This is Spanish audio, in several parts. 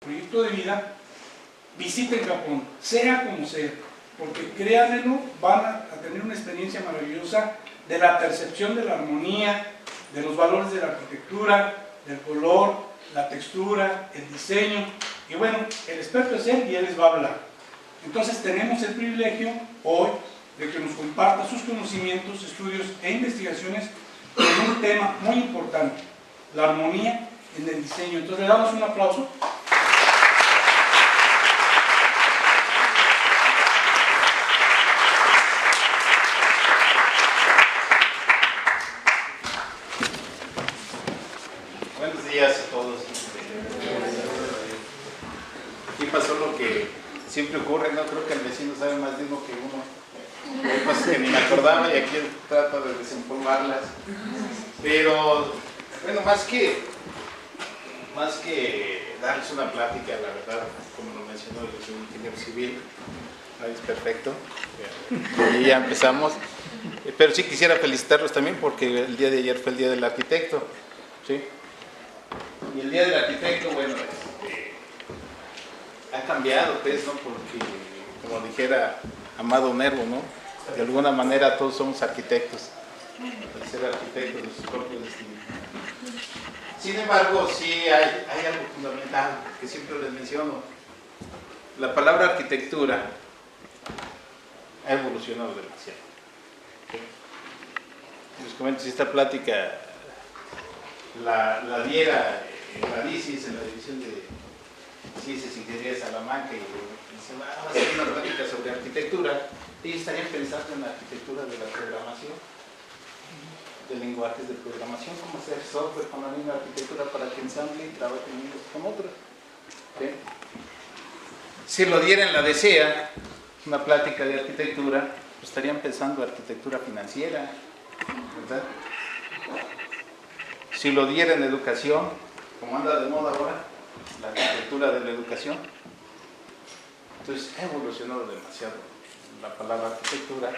proyecto de vida, visiten Japón, sea como sea, porque créanmelo, van a tener una experiencia maravillosa de la percepción de la armonía, de los valores de la arquitectura, del color, la textura, el diseño, y bueno, el experto es él y él les va a hablar. Entonces tenemos el privilegio hoy de que nos comparta sus conocimientos, estudios e investigaciones en un tema muy importante, la armonía en el diseño. Entonces le damos un aplauso. Buenos días a todos. Aquí pasó lo que siempre ocurre, no creo que el vecino sabe más de uno que uno. Hay cosas que ni me acordaba y aquí trato de desinformarlas. Pero, bueno, más que darles una plática, la verdad, como lo mencionó, yo soy ingeniero civil, ahí es perfecto, y ya empezamos. Pero sí quisiera felicitarlos también porque el día de ayer fue el Día del Arquitecto, ¿sí? Y el Día del Arquitecto, bueno, ha cambiado, pues, ¿no? Porque, como dijera Amado Nervo, ¿no? De alguna manera todos somos arquitectos, al ser arquitectos de sus propios destinos. Sin embargo, sí hay algo fundamental que siempre les menciono. La palabra arquitectura ha evolucionado demasiado. Les comento, si esta plática la diera la DICIS en la División de Ciencias e Ingeniería de Salamanca y se va a hacer una plática sobre arquitectura, ellos estarían pensando en la arquitectura de la programación, de lenguajes de programación, cómo hacer software con la misma arquitectura para que ensamble y trabajen unos con otros. ¿Sí? Si lo diera en la DESEA, una plática de arquitectura, pues estarían pensando en arquitectura financiera, ¿verdad? Si lo diera en educación, como anda de moda ahora, la arquitectura de la educación, entonces ha evolucionado demasiado la palabra arquitectura,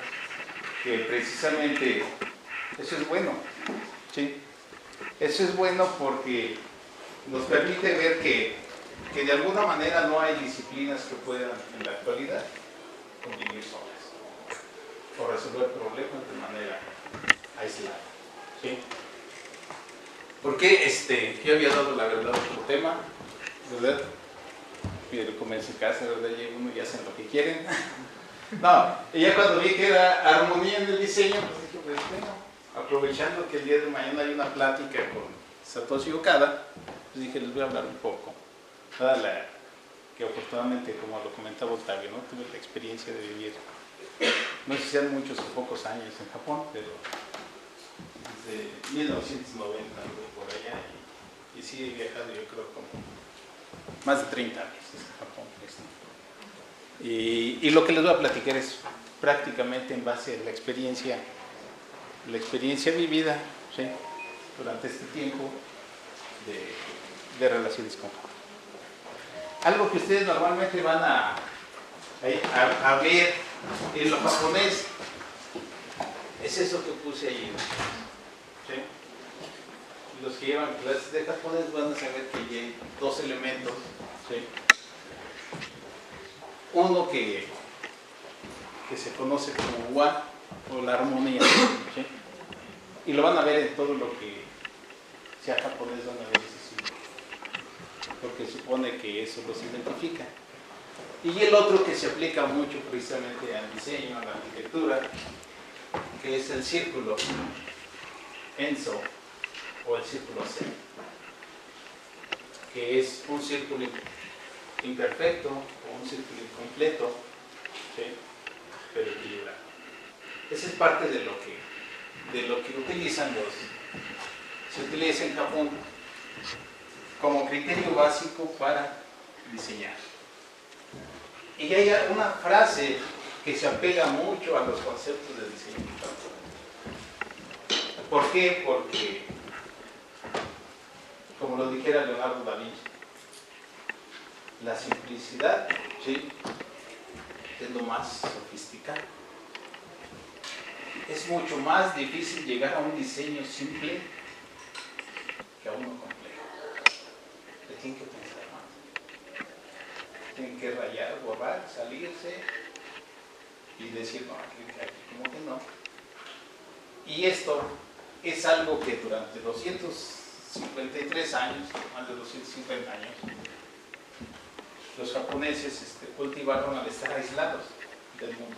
que precisamente eso es bueno, ¿sí? Eso es bueno porque nos permite ver que de alguna manera no hay disciplinas que puedan en la actualidad convivir solas o resolver problemas de manera aislada, ¿sí? Porque yo había dado la verdad otro tema, ¿verdad? Pero como en su casa, ¿verdad? Llega uno y hacen lo que quieren. No, y ya cuando vi que era armonía en el diseño, pues dije, pues bueno, aprovechando que el día de mañana hay una plática con Satoshi Okada, pues dije, les voy a hablar un poco. Dada que afortunadamente, como lo comentaba Octavio, ¿no? Tuve la experiencia de vivir, no sé si sean muchos o pocos años en Japón, pero desde 1990 por allá, y sí he viajado yo creo como más de 30 años en Japón. Y lo que les voy a platicar es prácticamente en base a la experiencia vivida, ¿sí? Durante este tiempo de relaciones con Japón. Algo que ustedes normalmente van a ver en lo japonés es eso que puse ahí, ¿sí? Los que llevan clases de japonés van a saber que hay dos elementos, ¿sí? Uno que se conoce como wa, o la armonía, ¿sí? Y lo van a ver en todo lo que sea japonés, van a ver ese símbolo, porque supone que eso los identifica. Y el otro que se aplica mucho precisamente al diseño, a la arquitectura, que es el círculo Enso o el círculo Zen, que es un círculo imperfecto o un círculo incompleto, ¿sí? Pero equilibrado. Esa es parte de lo que utilizan se utiliza en Japón como criterio básico para diseñar. Y hay una frase que se apega mucho a los conceptos de diseño. ¿Por qué? Porque, como lo dijera Leonardo da Vinci, la simplicidad, ¿sí?, es lo más sofisticado. Es mucho más difícil llegar a un diseño simple que a uno complejo. Le tienen que pensar más. tienen que rayar, borrar, salirse y decir, no, aquí como que no. Y esto es algo que durante 253 años, más de 250 años, los japoneses cultivaron al estar aislados del mundo.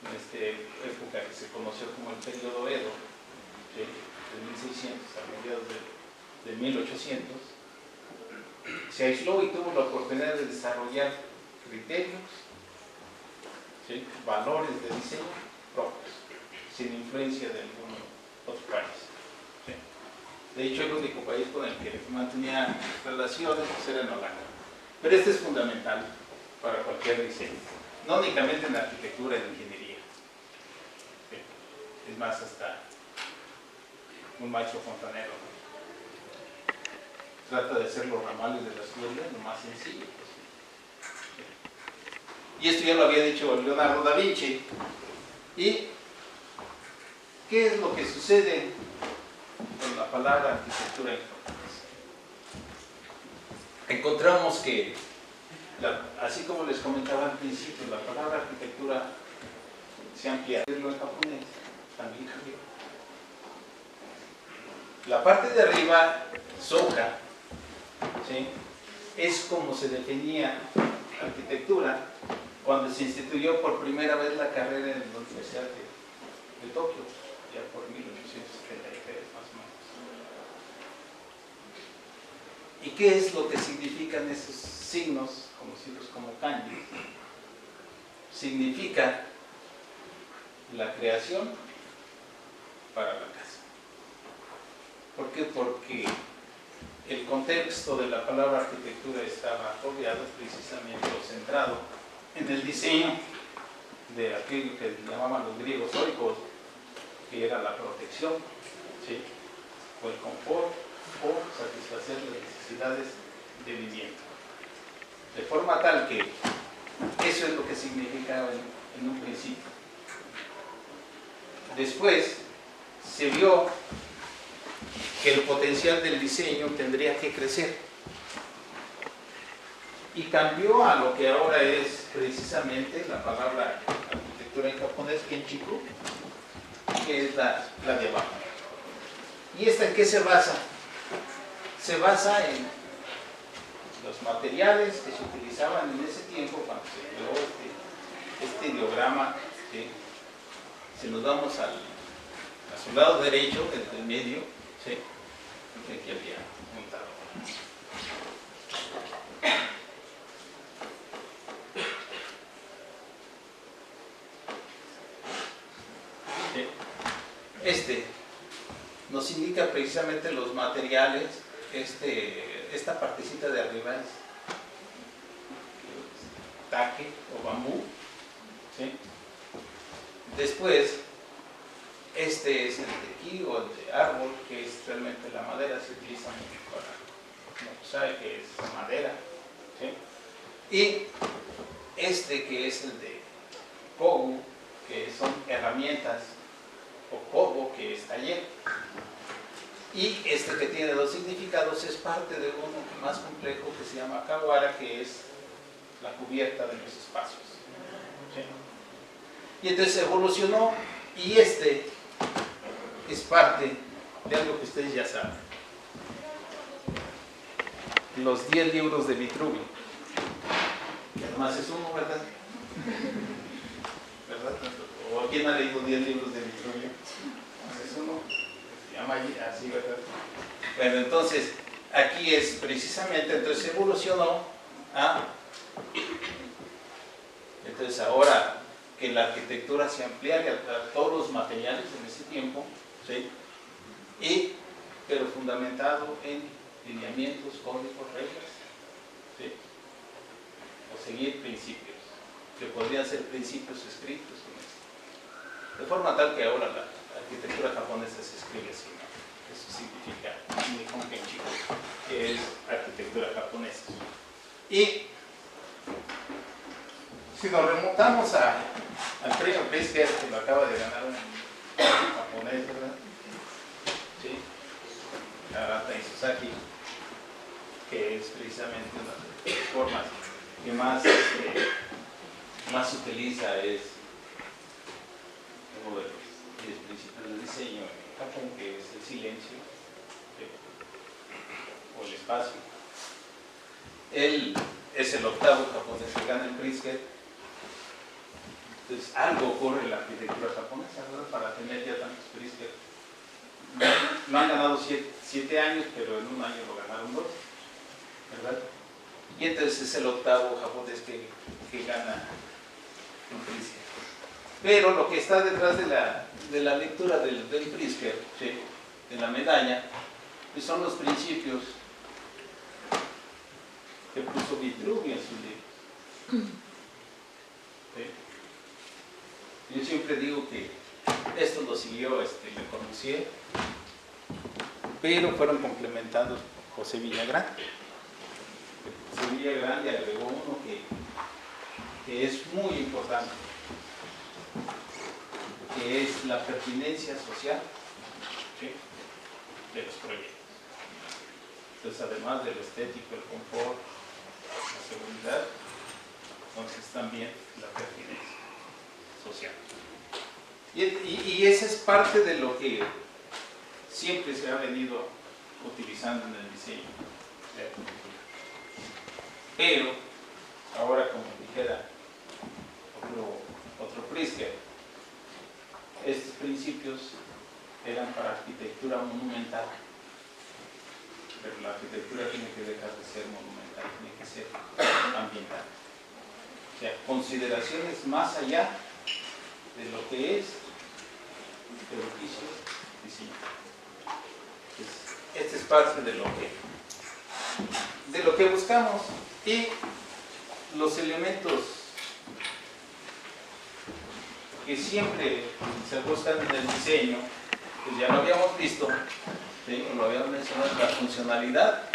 En esta época que se conoció como el periodo Edo, ¿sí?, de 1600 a mediados de 1800, se aisló y tuvo la oportunidad de desarrollar criterios, ¿sí?, valores de diseño propios, sin influencia de algún otro país. ¿Sí? De hecho, el único país con el que mantenía relaciones era en Holanda. Pero esto es fundamental para cualquier diseño, no únicamente en arquitectura, en ingeniería. ¿Sí? Es más, hasta un maestro fontanero, ¿no?, trata de hacer los ramales de las tuberías lo más sencillo posible. Y esto ya lo había dicho Leonardo da Vinci. ¿Y qué es lo que sucede con la palabra arquitectura en japonés? Encontramos que, así como les comentaba al principio, la palabra arquitectura se amplía. En japonés también cambió. La parte de arriba, soka, ¿sí?, es como se definía arquitectura cuando se instituyó por primera vez la carrera en la Universidad de Tokio, ya por 1873 más o menos. ¿Y qué es lo que significan esos signos, conocidos como kanji? Significa la creación para la casa. ¿Por qué? Porque el contexto de la palabra arquitectura estaba rodeado precisamente o centrado en el diseño de aquello que llamaban los griegos oikos, que era la protección, ¿sí?, o el confort, o satisfacer las necesidades de vivienda. De forma tal que eso es lo que significaba en un principio. Después se vio que el potencial del diseño tendría que crecer y cambió a lo que ahora es precisamente la palabra arquitectura en japonés, kenchiku, que es la de abajo. ¿Y esta en qué se basa? Se basa en los materiales que se utilizaban en ese tiempo cuando se creó este ideograma. ¿Sí? Si nos vamos a su lado derecho, el del medio, ¿sí?, que aquí había montado. ¿Sí? Este nos indica precisamente los materiales. Esta partecita de arriba es take o bambú, ¿sí? Después, este es el tequí o el de árbol, que es realmente la madera, se utiliza mucho para, como sabe que es madera, ¿sí? Y este que es el de kogu, que son herramientas, o kobo, que es taller. Y este que tiene dos significados es parte de uno más complejo que se llama kawara, que es la cubierta de los espacios. ¿Sí? Y entonces evolucionó, y este es parte de algo que ustedes ya saben. Los 10 libros de Vitruvio. Que además es uno, ¿verdad? ¿Verdad? ¿O quién ha leído 10 libros de Vitruvio? Es uno. Se llama así, ¿verdad? Bueno, entonces, aquí es precisamente, entonces evolucionó a... Entonces ahora que la arquitectura se ampliara a todos los materiales en ese tiempo, ¿sí?, pero fundamentado en lineamientos, códigos, reglas, ¿sí?, o seguir principios, que podrían ser principios escritos, de forma tal que ahora la arquitectura japonesa se escribe así, ¿no? Eso significa Nihon Kenchiku, que es arquitectura japonesa. Y si nos remontamos al premio Pritzker, que lo acaba de ganar un japonés, ¿verdad? Sí, Arata Isozaki, que es precisamente una de las formas que más se utiliza es uno de los 10 principios de diseño en Japón, que es el silencio o el espacio. Él es el octavo japonés que gana el Pritzker. Entonces algo ocurre en la arquitectura japonesa, ¿verdad? Para tener ya tantos Pritzker. No han ganado 7 años, pero en un año lo ganaron 2, ¿verdad? Y entonces es el octavo japonés que gana un Pritzker. Pero lo que está detrás de la lectura del Pritzker, ¿sí?, de la medalla, pues son los principios que puso Vitruvio en sus libros. ¿Sí? Yo siempre digo que esto lo siguió Le Corbusier, pero fueron complementados por José Villagrán. José Villagrán le agregó uno que es muy importante, que es la pertinencia social, ¿sí?, de los proyectos. Entonces, además de lo estético, el confort, la seguridad, entonces también la pertinencia social. Y esa es parte de lo que siempre se ha venido utilizando en el diseño. Pero, ahora, como dijera otro Pritzker, estos principios eran para arquitectura monumental, pero la arquitectura tiene que dejar de ser monumental, tiene que ser ambiental. O sea, consideraciones más allá de lo que es el oficio diseño. Esta es parte de lo que buscamos, y los elementos que siempre se buscan en el diseño, pues ya lo habíamos visto, ¿sí?, lo habíamos mencionado, la funcionalidad,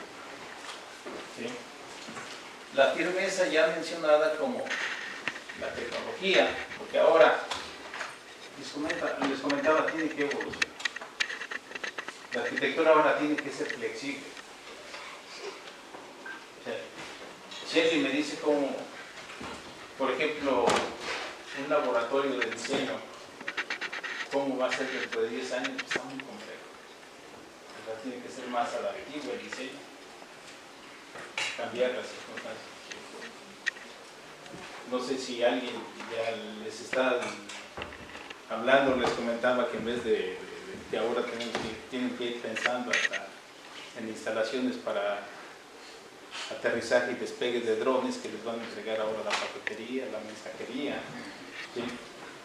¿sí?, la firmeza ya mencionada como la tecnología, porque ahora les comentaba, tiene que evolucionar. La arquitectura ahora tiene que ser flexible. O sea, si alguien me dice cómo, por ejemplo, un laboratorio de diseño, cómo va a ser dentro de 10 años, está muy complejo. O sea, tiene que ser más adaptivo el diseño, cambiar las circunstancias. No sé si alguien ya les está hablando, les comentaba que en vez de que ahora tienen que ir pensando hasta en instalaciones para aterrizaje y despegue de drones que les van a entregar ahora la paquetería, la mensajería, ¿sí?,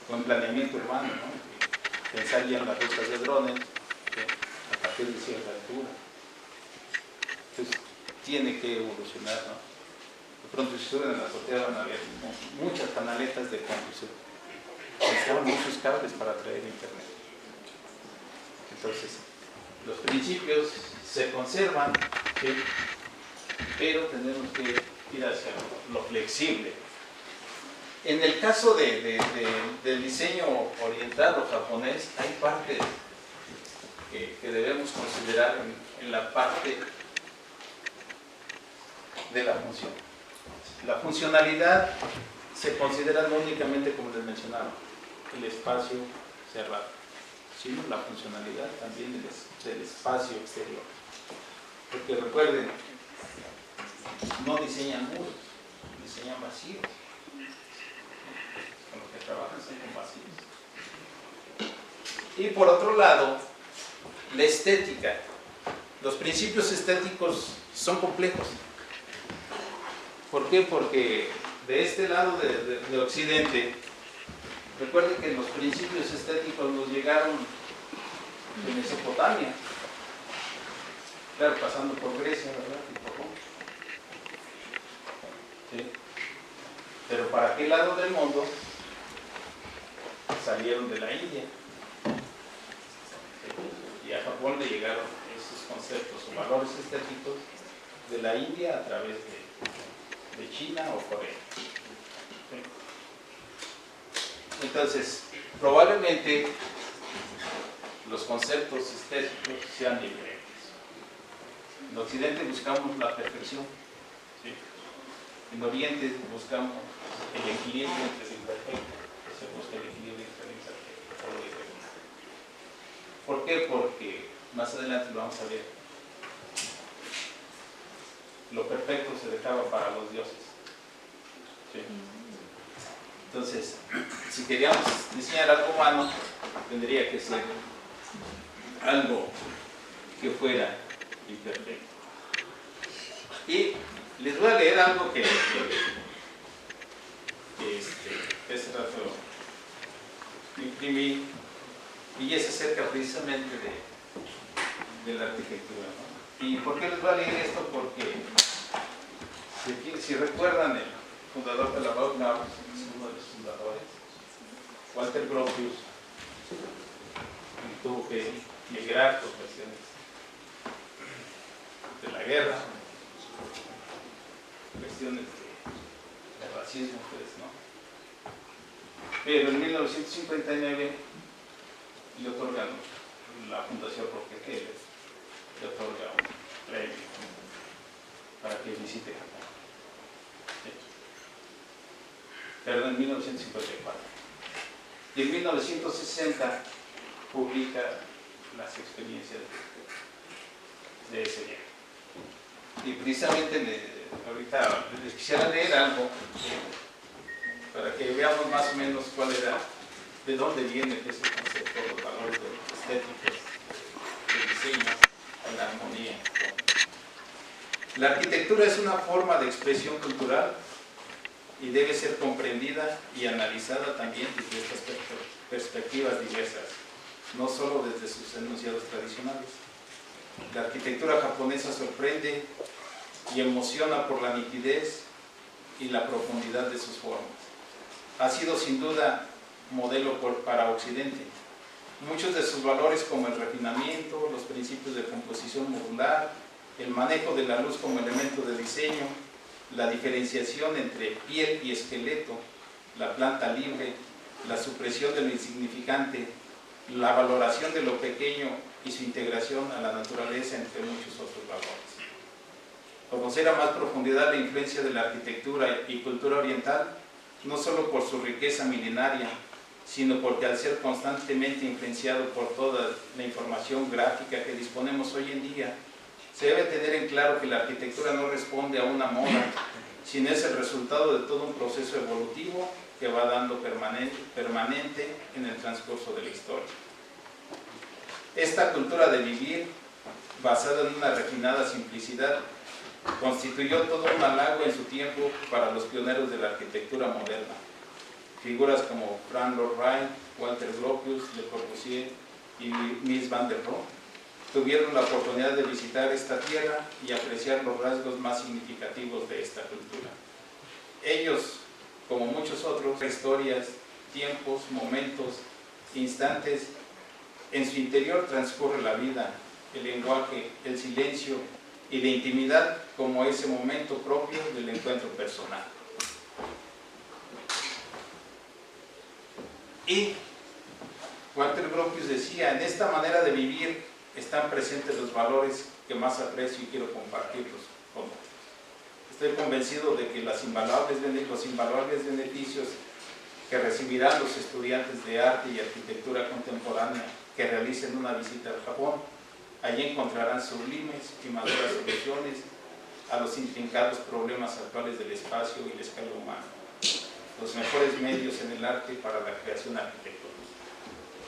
con planeamiento urbano, ¿no?, pensar ya en las rutas de drones, ¿sí?, a partir de cierta altura. Entonces tiene que evolucionar, ¿no? De pronto, si suben a la azotea van a ver muchas canaletas de conducción. Necesitaban muchos cables para traer internet. Entonces, los principios se conservan, ¿sí?, pero tenemos que ir hacia lo flexible. En el caso del diseño oriental o japonés, hay partes que debemos considerar en la parte de la función. La funcionalidad se considera no únicamente, como les mencionaba, el espacio cerrado, sino la funcionalidad también del espacio exterior. Porque recuerden, no diseñan muros, diseñan vacíos. Con lo que trabajan son con vacíos. Y por otro lado, la estética. Los principios estéticos son complejos. ¿Por qué? Porque de este lado de Occidente, recuerden que los principios estéticos nos llegaron de Mesopotamia, claro, pasando por Grecia, ¿verdad?, y por Roma. ¿Sí? Pero para aquel lado del mundo salieron de la India, ¿sí?, y a Japón le llegaron esos conceptos o valores estéticos de la India a través de China o Corea. ¿Sí? Entonces, probablemente los conceptos estéticos sean diferentes. En Occidente buscamos la perfección, ¿sí?, En Oriente buscamos el equilibrio entre lo imperfecto, se busca el equilibrio entre lo imperfecto, todo lo irregular. ¿Por qué? Porque más adelante lo vamos a ver. Lo perfecto se dejaba para los dioses. ¿Sí? Entonces, si queríamos diseñar algo humano, tendría que ser algo que fuera imperfecto. Y les voy a leer algo que ese rato imprimí, y es acerca precisamente de la arquitectura, ¿no? ¿Y por qué les voy a leer esto? Porque si recuerdan, el fundador de la Bauhaus, es uno de los fundadores, Walter Gropius, tuvo que emigrar por cuestiones de la guerra, cuestiones de racismo, pues, ¿no? Pero en 1959 le otorgan la Fundación Rockefeller, le otorga un premio para que visite Japón. Sí. Perdón, en 1954. Y en 1960 publica las experiencias de ese viaje. Y precisamente ahorita les quisiera leer algo para que veamos más o menos cuál era, de dónde viene ese concepto, los valores estéticos, del diseño, de la armonía. La arquitectura es una forma de expresión cultural y debe ser comprendida y analizada también desde estas perspectivas diversas, no solo desde sus enunciados tradicionales. La arquitectura japonesa sorprende y emociona por la nitidez y la profundidad de sus formas. Ha sido sin duda modelo para Occidente. Muchos de sus valores, como el refinamiento, los principios de composición modular, el manejo de la luz como elemento de diseño, la diferenciación entre piel y esqueleto, la planta libre, la supresión de lo insignificante, la valoración de lo pequeño y su integración a la naturaleza, entre muchos otros valores. Conocer a más profundidad la influencia de la arquitectura y cultura oriental, no solo por su riqueza milenaria, sino porque al ser constantemente influenciado por toda la información gráfica que disponemos hoy en día, se debe tener en claro que la arquitectura no responde a una moda, sino es el resultado de todo un proceso evolutivo que va dando permanente en el transcurso de la historia. Esta cultura de vivir, basada en una refinada simplicidad, constituyó todo un halago en su tiempo para los pioneros de la arquitectura moderna. Figuras como Frank Lloyd Wright, Walter Gropius, Le Corbusier y Mies van der Rohe tuvieron la oportunidad de visitar esta tierra y apreciar los rasgos más significativos de esta cultura. Ellos, como muchos otros, historias, tiempos, momentos, instantes, en su interior transcurre la vida, el lenguaje, el silencio y la intimidad como ese momento propio del encuentro personal. Y Walter Gropius decía, en esta manera de vivir están presentes los valores que más aprecio y quiero compartirlos con ustedes. Estoy convencido de que los invaluables beneficios que recibirán los estudiantes de arte y arquitectura contemporánea que realicen una visita al Japón, allí encontrarán sublimes y maduras soluciones a los intrincados problemas actuales del espacio y la escala humana, los mejores medios en el arte para la creación arquitectónica.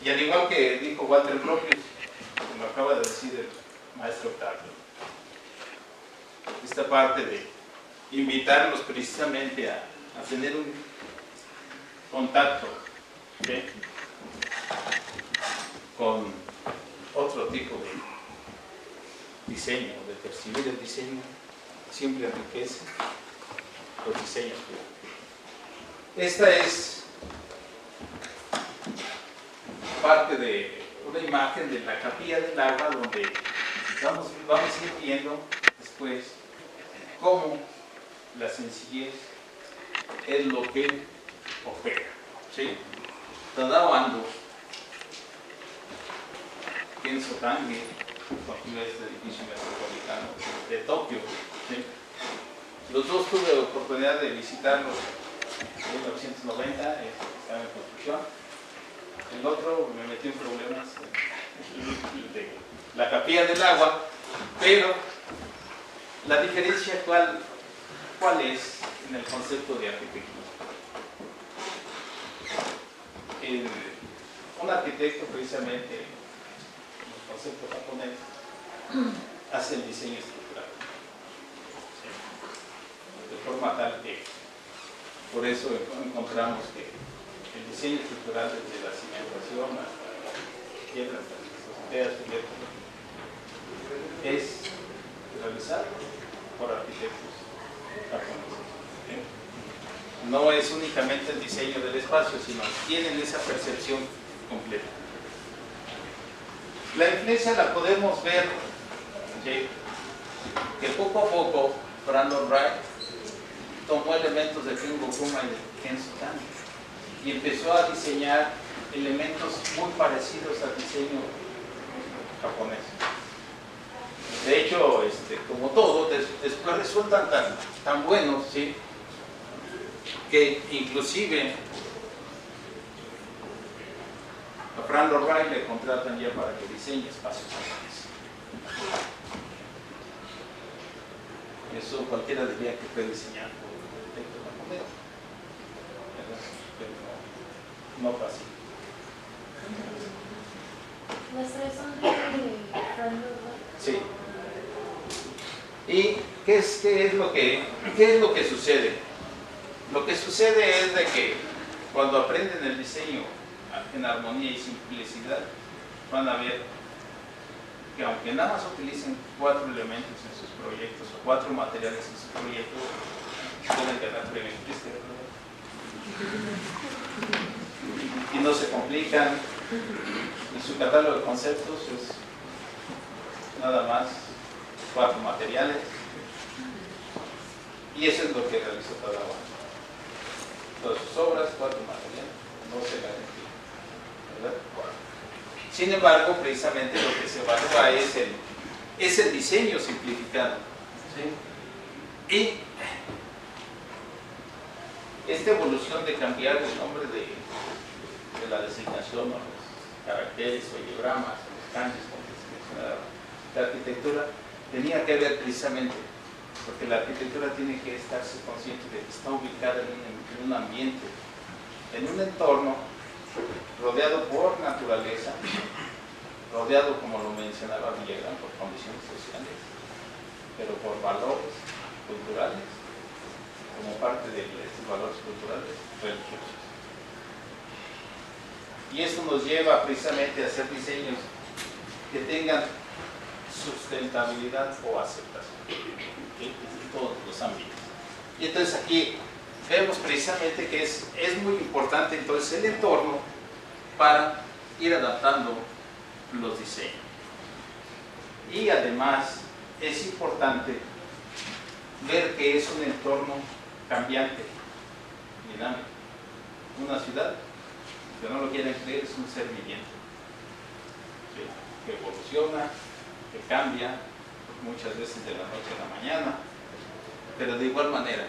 Y al igual que dijo Walter Gropius, como acaba de decir el maestro Octavio, esta parte de invitarlos precisamente a tener un contacto, ¿sí?, con otro tipo de diseño, de percibir el diseño, siempre enriquece los diseños. Esta es parte de una imagen de la capilla del agua, donde vamos a ir viendo después cómo la sencillez es lo que opera, ¿sí? Tadao Ando, Kenzo Tange, construyó este edificio metropolitano de Tokio, ¿sí?, Los dos tuve oportunidad de visitarlos en 1990, estaba en construcción. El otro me metí en problemas de la capilla del agua, pero la diferencia ¿cuál es en el concepto de arquitectura? Un arquitecto precisamente en el concepto japonés hace el diseño estructural, ¿sí? De forma tal que por eso encontramos que el diseño estructural desde la cimentación hasta la piedra, hasta las azoteas, es realizado por arquitectos japoneses, ¿sí? No es únicamente el diseño del espacio, sino tienen esa percepción completa. La influencia la podemos ver, ¿sí? Que poco a poco Brandon Wright tomó elementos de Kengo Kuma y de Kenzo Tange y empezó a diseñar elementos muy parecidos al diseño japonés. De hecho, como todo, después resultan tan buenos, ¿sí? Que inclusive a Brandon Wright le contratan ya para que diseñe espacios japoneses. Eso cualquiera diría que puede diseñar por un arquitecto japonés, pero no fue así. Las tres son de Brandon Wright. Sí. ¿Y qué es lo que sucede? Lo que sucede es de que cuando aprenden el diseño en armonía y simplicidad, van a ver que aunque nada más utilicen 4 elementos en sus proyectos o 4 materiales en sus proyectos, pueden ganar premio Pritzker, y no se complican, y su catálogo de conceptos es nada más 4 materiales, y eso es lo que realizó Tadawa. Todas sus obras, 4 materiales, no se garantía, ¿verdad? Sin embargo, precisamente lo que se evalúa es el diseño simplificado, ¿sí? Y esta evolución de cambiar el nombre de la designación o los caracteres o ideogramas, o los kanjis, como se mencionaba, la arquitectura tenía que ver precisamente porque la arquitectura tiene que estarse consciente de que está ubicada en un ambiente, en un entorno rodeado por naturaleza, rodeado, como lo mencionaba Villagrán, por condiciones sociales, pero por valores culturales, como parte de estos valores culturales religiosos. Y esto nos lleva precisamente a hacer diseños que tengan sustentabilidad o aceptación en todos los ámbitos. Y entonces aquí vemos precisamente que es muy importante entonces el entorno para ir adaptando los diseños. Y además es importante ver que es un entorno cambiante, dinámico. Una ciudad, que no lo quieran creer, es un ser viviente, ¿sí? Que evoluciona, que cambia, muchas veces de la noche a la mañana, pero de igual manera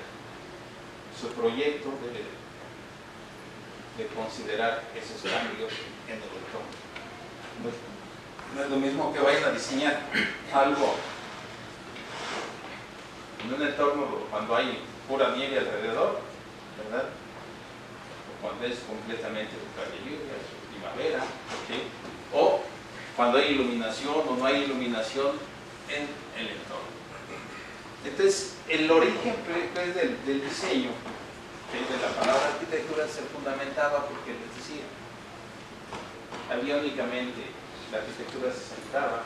su proyecto debe de considerar esos cambios en el entorno. No es lo mismo que vayan a diseñar algo en un entorno cuando hay pura nieve alrededor, ¿verdad? O cuando es completamente de lluvia, primavera, ¿sí? O cuando hay iluminación o no hay iluminación en el entorno. Entonces, el origen pues, del diseño, de la palabra arquitectura, se fundamentaba porque les decía, había únicamente, la arquitectura se centraba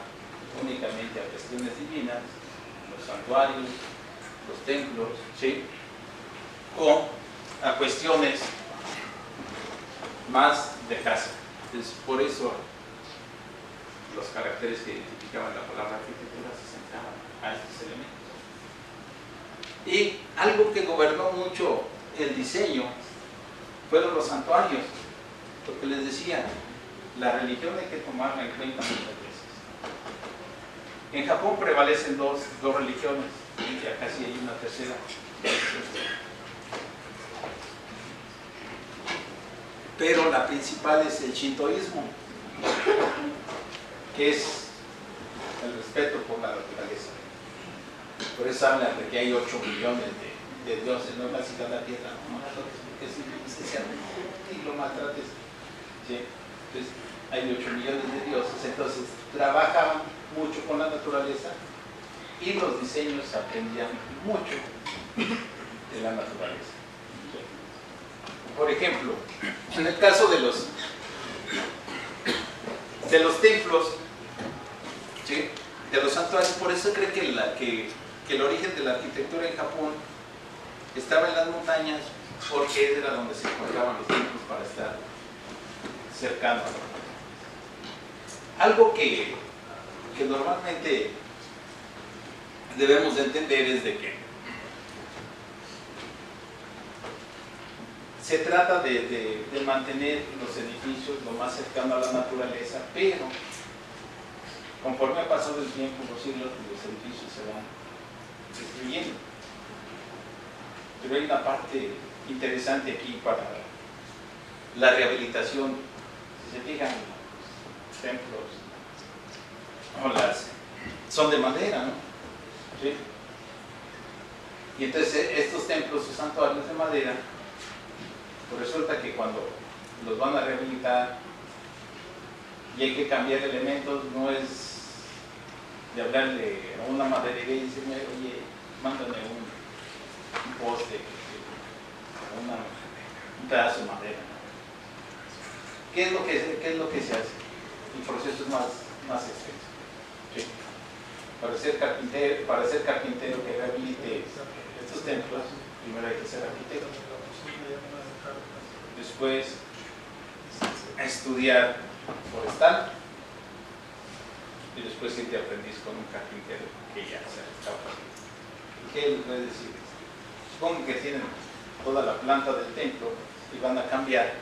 únicamente a cuestiones divinas, los santuarios, los templos, ¿sí? O a cuestiones más de casa. Entonces, por eso los caracteres que identificaban la palabra arquitectura se centraban a estos elementos. Y algo que gobernó mucho el diseño fueron los santuarios, porque les decía, la religión hay que tomarla en cuenta muchas veces. En Japón prevalecen dos religiones, Y ya casi hay una tercera. Pero la principal es el shintoísmo, que es el respeto por la naturaleza. Por eso hablan de que hay 8 millones de dioses, no vas a ir a la tierra, no y lo maltrates. ¿Sí? Entonces, hay 8 millones de dioses, entonces trabajaban mucho con la naturaleza y los diseños aprendían mucho de la naturaleza. ¿Sí? Por ejemplo, en el caso de los templos, ¿sí?, de los santuarios, por eso cree que el origen de la arquitectura en Japón estaba en las montañas, porque era donde se encontraban los templos para estar cercanos. Algo que normalmente debemos de entender es de que se trata de mantener los edificios lo más cercano a la naturaleza, pero conforme ha pasado el tiempo, los siglos, los edificios se van destruyendo. Pero hay una parte interesante aquí para la rehabilitación. Si se fijan, los templos son de madera, ¿no? ¿Sí? Y entonces estos templos o santuarios de madera, pues resulta que cuando los van a rehabilitar y hay que cambiar elementos, no es de hablarle a una maderería y decirme, oye, mándame un poste, un pedazo de madera. ¿Qué es lo que se hace? El proceso es más extenso. ¿Sí? Para ser carpintero que rehabilite estos templos, primero hay que ser arquitecto. Después, estudiar forestal. Y después irte aprendiz con un carpintero que ya se estaba. ¿Qué les voy a decir? Supongo que tienen toda la planta del templo y van a cambiar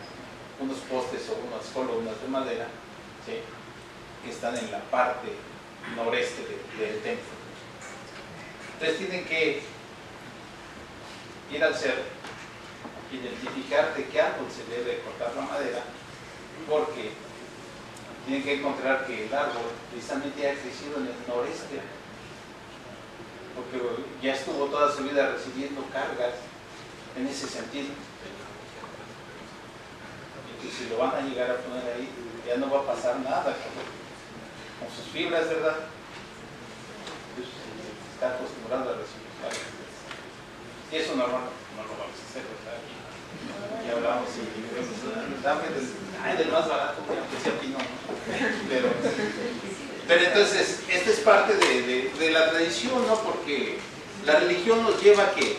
unos postes o unas columnas de madera, ¿sí?, que están en la parte noreste del templo. Entonces tienen que ir al cerro, identificar de qué árbol se debe cortar la madera, porque tienen que encontrar que el árbol precisamente ha crecido en el noreste, porque ya estuvo toda su vida recibiendo cargas en ese sentido. Y si lo van a llegar a poner ahí, ya no va a pasar nada con sus fibras, ¿verdad? Pues, está acostumbrado a recibir cargas. Y eso no lo vamos a hacer, ¿verdad? Y hablamos y dame del más barato, aunque sea pino. Pero entonces, esta es parte de la tradición, ¿no? Porque la religión nos lleva a que,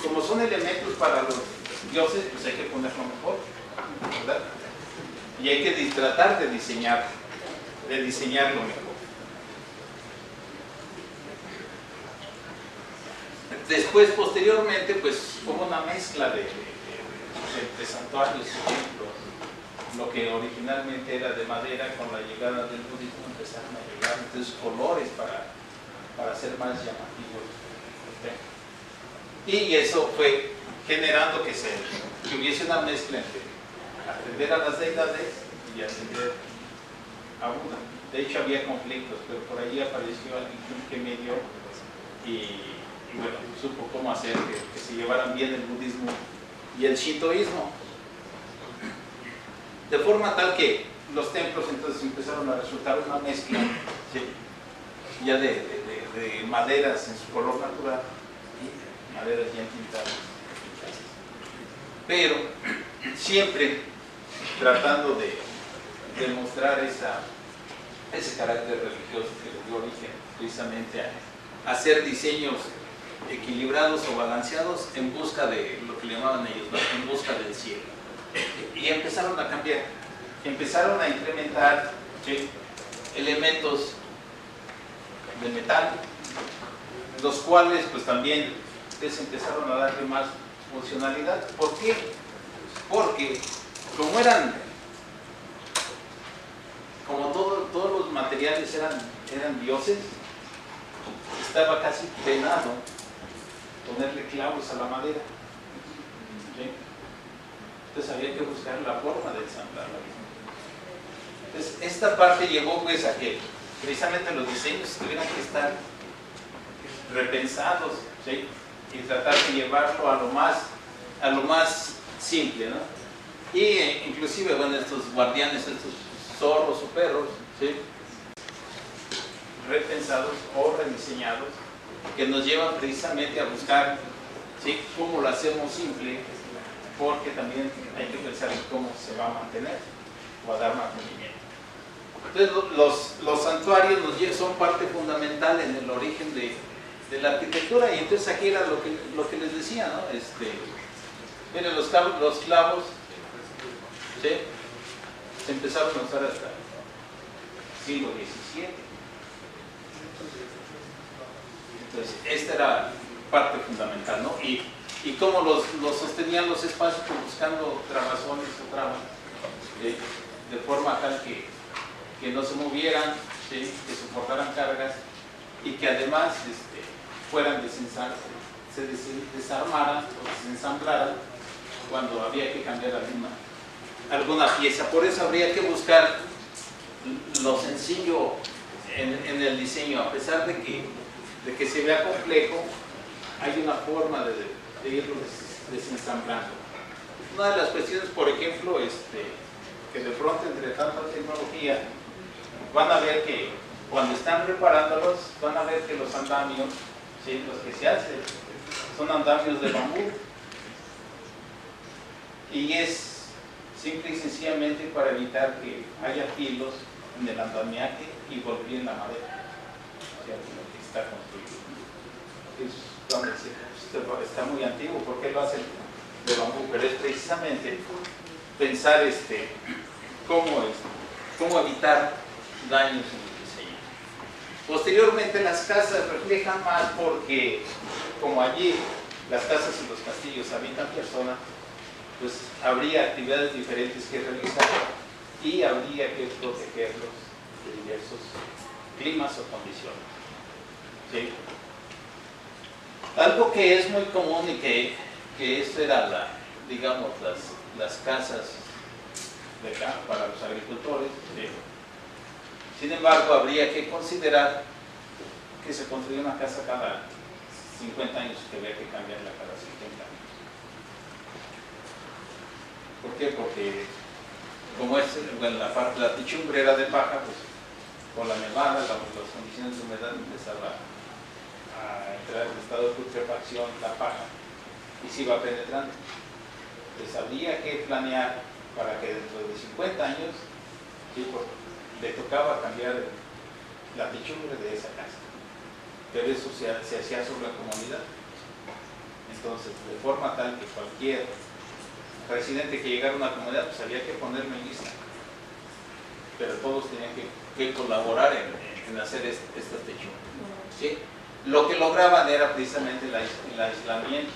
como son elementos para los dioses, pues hay que ponerlo mejor, ¿verdad? Y hay que tratar de diseñarlo mejor. Después, posteriormente, pues hubo una mezcla de santuarios y templos. Lo que originalmente era de madera, con la llegada del budismo empezaron a llegar entonces colores para ser más llamativos. Y eso fue generando que hubiese una mezcla entre atender a las deidades y atender a Buda. De hecho había conflictos, pero por ahí apareció alguien que medio y bueno, supo cómo hacer que se llevaran bien el budismo y el shintoísmo. De forma tal que los templos entonces empezaron a resultar una mezcla, ¿sí?, ya de maderas en su color natural y maderas ya pintadas. Pero siempre tratando de mostrar ese carácter religioso que le dio origen precisamente a hacer diseños equilibrados o balanceados en busca de lo que le llamaban ellos, ¿no?, en busca del cielo. Y empezaron a cambiar, empezaron a implementar, ¿sí?, elementos de metal, los cuales pues también les empezaron a darle más funcionalidad. ¿Por qué? Porque como todos los materiales eran dioses, estaba casi penado ponerle clavos a la madera. ¿Sí? Entonces había que buscar la forma de ensamblarla. Entonces esta parte llevó pues a que precisamente los diseños tuvieran que estar repensados, ¿sí? Y tratar de llevarlo a lo más simple, ¿no? Y inclusive, bueno, estos guardianes, estos zorros o perros, ¿sí? Repensados o rediseñados, que nos llevan precisamente a buscar, ¿sí? Cómo lo hacemos simple, porque también hay que pensar en cómo se va a mantener o a dar mantenimiento. Entonces los santuarios son parte fundamental en el origen de la arquitectura, y entonces aquí era lo que les decía, ¿no? Miren, los clavos, ¿sí? Se empezaron a usar hasta el siglo XVII. Entonces esta era parte fundamental, ¿no? Y cómo los sostenían los espacios, pues buscando trabazones o trabas, de forma tal que no se movieran, ¿sí? Que soportaran cargas y que además fueran se desarmaran o se ensamblaran cuando había que cambiar alguna pieza. Por eso habría que buscar lo sencillo en el diseño, a pesar de que se vea complejo, hay una forma de irlo desensamblando. Una de las cuestiones, por ejemplo, que de pronto entre tanta tecnología van a ver que cuando están reparándolos, van a ver que los andamios, ¿sí? Los que se hacen son andamios de bambú, y es simple y sencillamente para evitar que haya filos en el andamiaje y golpeen la madera, ¿cierto? Lo que está construido. Está muy antiguo, ¿por qué lo hacen de bambú? Pero es precisamente pensar cómo evitar daños en el diseño. Posteriormente las casas reflejan más, porque como allí las casas y los castillos habitan personas, pues habría actividades diferentes que realizar y habría que protegerlos de diversos climas o condiciones. ¿Sí? Algo que es muy común y que esto era digamos las casas de campo para los agricultores, ¿sí? Sin embargo, habría que considerar que se construye una casa cada 50 años, que había que cambiarla cada 50 años. ¿Por qué? Porque como la techumbre era de paja, pues con la nevada, las condiciones de humedad empezaba a entrar en estado de putrefacción la paja y se iba penetrando. Entonces habría que planear para que dentro de 50 años, ¿sí? Le tocaba cambiar la techumbre de esa casa, pero eso se hacía sobre la comunidad. Entonces, de forma tal que cualquier residente que llegara a una comunidad, pues había que ponerlo en lista, pero todos tenían que colaborar en hacer estas techumbres, ¿sí? Lo que lograban era precisamente el aislamiento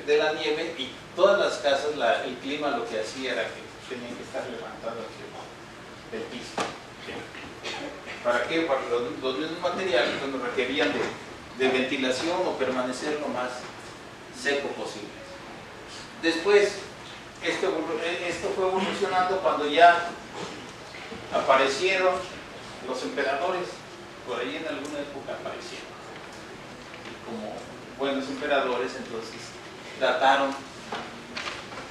de la nieve, y todas las casas, el clima lo que hacía era que tenían que estar levantando el piso, ¿sí? ¿Para qué? Para los mismos materiales que nos requerían de ventilación o permanecer lo más seco posible. Después, esto fue evolucionando cuando ya aparecieron los emperadores. Por ahí en alguna época aparecieron. Y como buenos emperadores, entonces trataron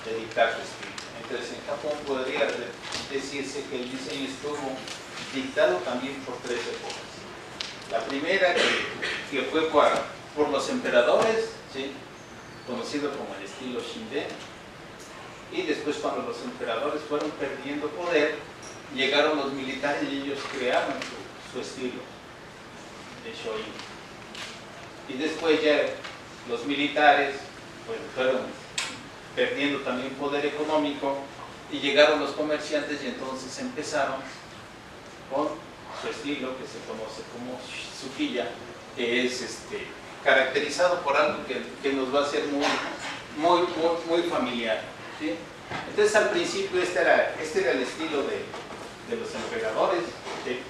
de dictar su estilo. Entonces en Japón podría decirse que el diseño estuvo dictado también por tres épocas. La primera que fue por los emperadores, ¿sí? Conocido como el estilo Shinden, y después cuando los emperadores fueron perdiendo poder, llegaron los militares y ellos crearon su estilo de Shoin. Y después ya los militares pues, fueron perdiendo también poder económico y llegaron los comerciantes, y entonces empezaron con su estilo que se conoce como Sukiya, que es caracterizado por algo que nos va a ser muy familiar, ¿sí? Entonces al principio este era el estilo de los emperadores, ¿sí?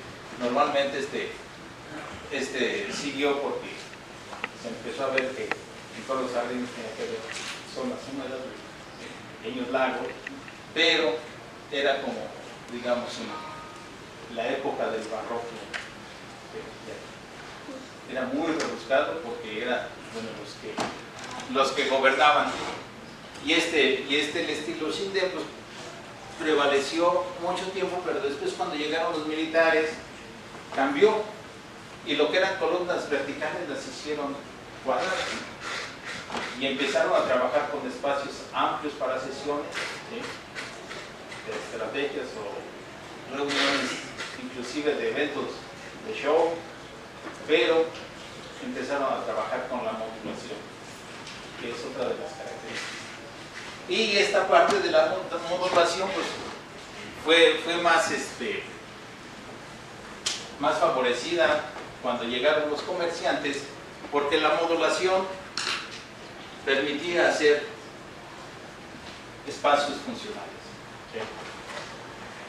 Normalmente siguió porque se empezó a ver que en todos los jardines tenía que haber zonas húmedas, pequeños lagos, pero era como, digamos, en la época del barroco. Era muy rebuscado porque eran los que gobernaban. Y el estilo Shinden pues, prevaleció mucho tiempo, pero después cuando llegaron los militares cambió y lo que eran columnas verticales las hicieron cuadradas y empezaron a trabajar con espacios amplios para sesiones, ¿sí? De estrategias o reuniones, inclusive de eventos de show, pero empezaron a trabajar con la modulación, que es otra de las características. Y esta parte de la modulación pues, fue más favorecida cuando llegaron los comerciantes, porque la modulación permitía hacer espacios funcionales, ¿sí?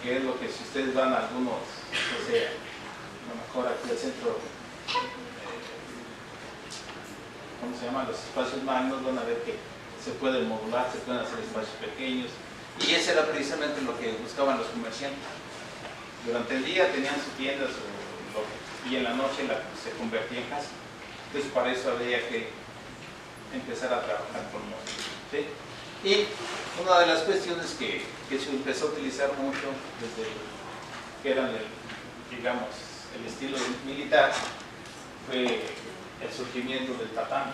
Que es lo que si ustedes van a algunos, o sea, a lo mejor aquí al centro, ¿cómo se llaman? Los espacios magnos, van a ver que se pueden modular, se pueden hacer espacios pequeños, y eso era precisamente lo que buscaban los comerciantes. Durante el día tenían sus tiendas y en la noche se convertía en casa. Entonces para eso había que empezar a trabajar con módulos, ¿sí? Y una de las cuestiones que se empezó a utilizar mucho desde que era digamos, el estilo militar fue el surgimiento del tatami.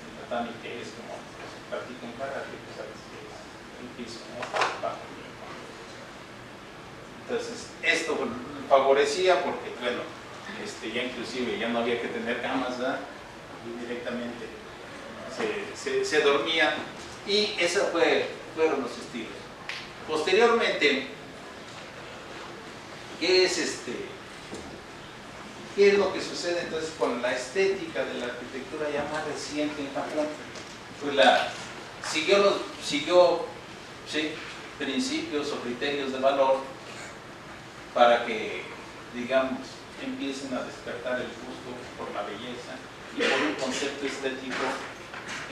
El tatami, que es como se practica en karate, que sabes que es el piso, ¿no? Entonces esto favorecía porque, bueno, ya inclusive ya no había que tener camas, ¿verdad? Y directamente se dormía, y esos fueron los estilos. Posteriormente, ¿qué es lo que sucede entonces con la estética de la arquitectura ya más reciente en Japón? Pues siguió ¿sí? principios o criterios de valor para que, digamos, empiecen a despertar el gusto por la belleza y por un concepto estético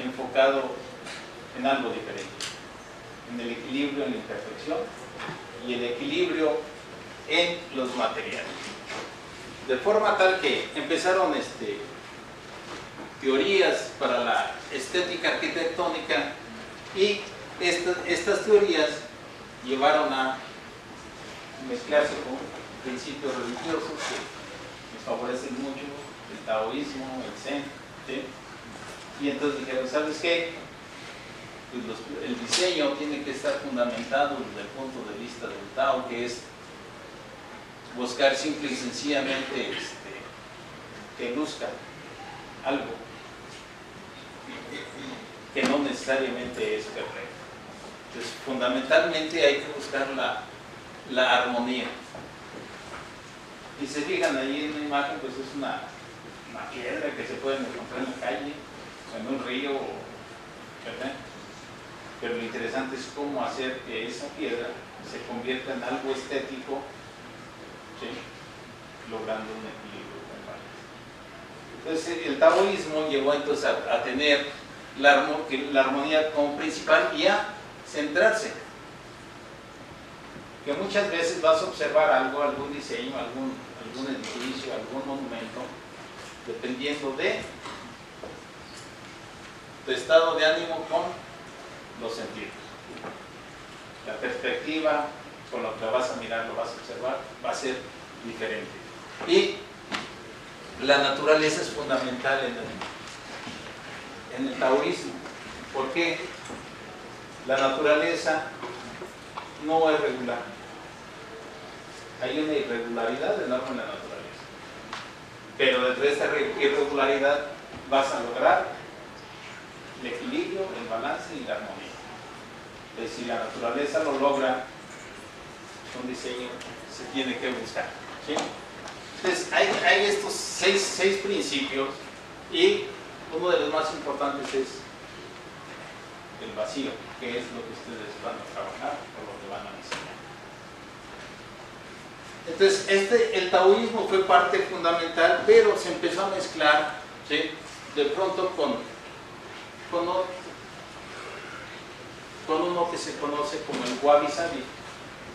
enfocado en algo diferente, en el equilibrio, en la imperfección y el equilibrio en los materiales. De forma tal que empezaron teorías para la estética arquitectónica, y estas teorías llevaron a mezclarse con principios religiosos que nos favorecen mucho, el taoísmo, el zen, ¿sí? Y entonces dijeron, ¿sabes qué? Pues el diseño tiene que estar fundamentado desde el punto de vista del Tao, que es buscar simple y sencillamente que luzca algo que no necesariamente es perfecto. Entonces, fundamentalmente hay que buscar la armonía. Y se fijan ahí en la imagen, pues es una piedra que se puede encontrar en la calle, o en un río, ¿verdad? Pero lo interesante es cómo hacer que esa piedra se convierta en algo estético, ¿sí? Logrando un equilibrio con valores. Entonces el taoísmo llegó entonces a tener la armonía como principal y a centrarse. Que muchas veces vas a observar algún diseño, algún edificio, algún monumento, dependiendo de tu estado de ánimo con los sentidos. La perspectiva con lo que vas a mirar, lo vas a observar, va a ser diferente. Y la naturaleza es fundamental en el taoísmo. ¿Por qué? La naturaleza no es regular. Hay una irregularidad enorme en la naturaleza. Pero dentro de esta irregularidad vas a lograr el equilibrio, el balance y la armonía. Entonces, si la naturaleza lo logra, un diseño se tiene que buscar, ¿sí? Entonces, hay estos seis principios, y uno de los más importantes es el vacío, que es lo que ustedes van a trabajar o lo que van a diseñar. Entonces, el taoísmo fue parte fundamental, pero se empezó a mezclar, ¿sí? De pronto con uno que se conoce como el wabi-sabi,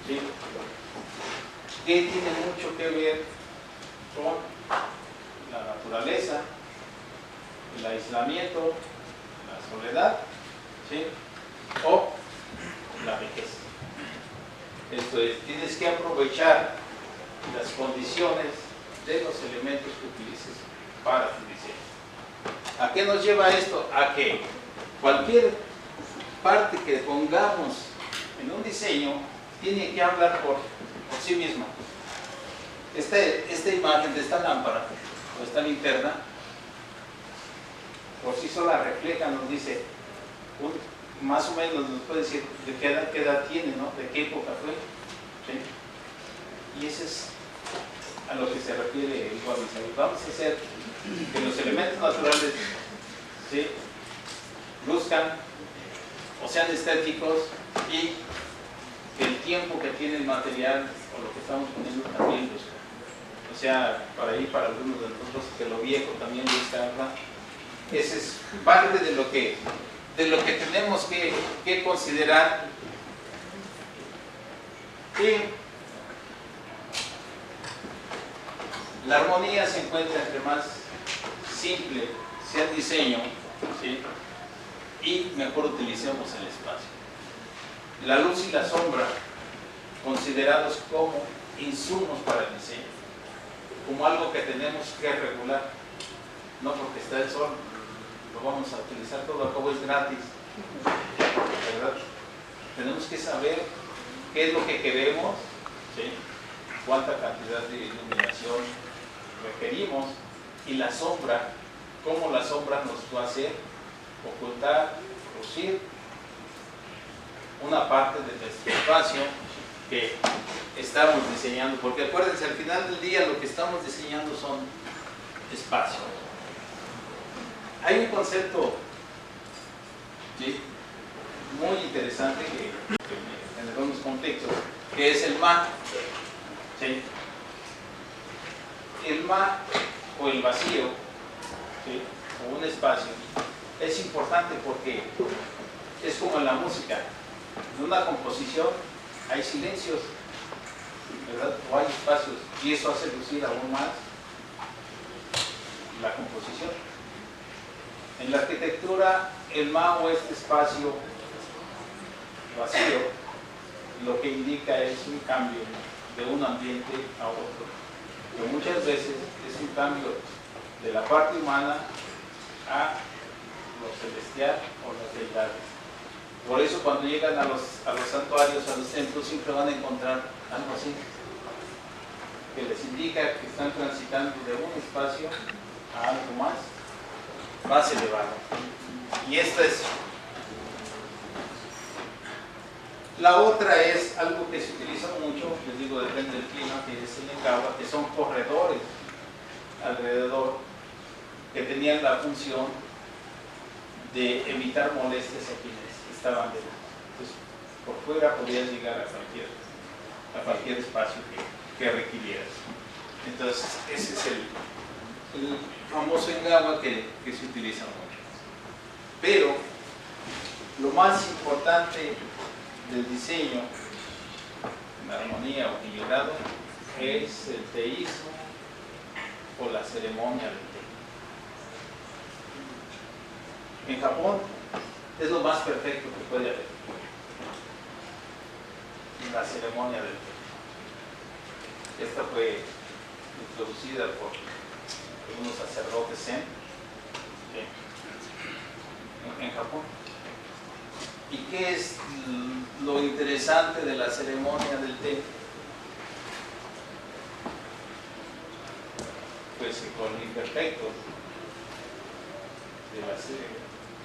¿sí? Que tiene mucho que ver con la naturaleza, el aislamiento, la soledad, ¿sí? O la vejez. Esto es, tienes que aprovechar las condiciones de los elementos que utilices para tu diseño. ¿A qué nos lleva esto? A que cualquier parte que pongamos en un diseño tiene que hablar por sí misma. Esta imagen de esta lámpara o esta linterna por sí sola refleja, nos dice más o menos, nos puede decir de qué edad tiene, ¿no? De qué época fue, ¿sí? Y ese es a lo que se refiere el wabi-sabi. Vamos a hacer que los elementos naturales, ¿sí?, luzcan o sean estéticos, y que el tiempo que tiene el material o lo que estamos poniendo también luzca. O sea, para algunos de nosotros, que lo viejo también luzca, ¿verdad? Ese es parte de lo que tenemos que considerar. Y la armonía se encuentra entre más simple sea el diseño, ¿sí?, y mejor utilicemos el espacio. La luz y la sombra, considerados como insumos para el diseño, como algo que tenemos que regular, no porque está el sol, lo vamos a utilizar todo, a cabo es gratis, ¿verdad? Tenemos que saber qué es lo que queremos, ¿sí?, cuánta cantidad de iluminación requerimos, y la sombra, cómo la sombra nos va a hacer ocultar, reducir una parte de nuestro espacio que estamos diseñando, porque acuérdense, al final del día lo que estamos diseñando son espacios. Hay un concepto, ¿sí?, muy interesante que me generó unos conflictos, que es el ma, ¿sí? El ma, o el vacío, ¿sí?, o un espacio, es importante porque es como en la música. En una composición hay silencios, ¿verdad?, o hay espacios, y eso hace lucir aún más la composición. En la arquitectura, el ma, o este espacio vacío, lo que indica es un cambio de un ambiente a otro, que muchas veces es un cambio de la parte humana a lo celestial o las deidades. Por eso cuando llegan a los santuarios, a los templos, siempre van a encontrar algo así, que les indica que están transitando de un espacio a algo más elevado. Y esta es. La otra es algo que se utiliza mucho, les digo, depende del clima, que es el engawa, que son corredores alrededor, que tenían la función de evitar molestias a quienes estaban dentro. Entonces, por fuera podías llegar a cualquier espacio que requirieras. Entonces, ese es el famoso engawa que se utiliza mucho. Pero lo más importante del diseño en armonía o equilibrado es el teísmo o la ceremonia del té. En Japón es lo más perfecto que puede haber, la ceremonia del té. Esta fue introducida por unos sacerdotes zen en Japón. ¿Y qué es lo interesante de la ceremonia del té? Pues con el imperfecto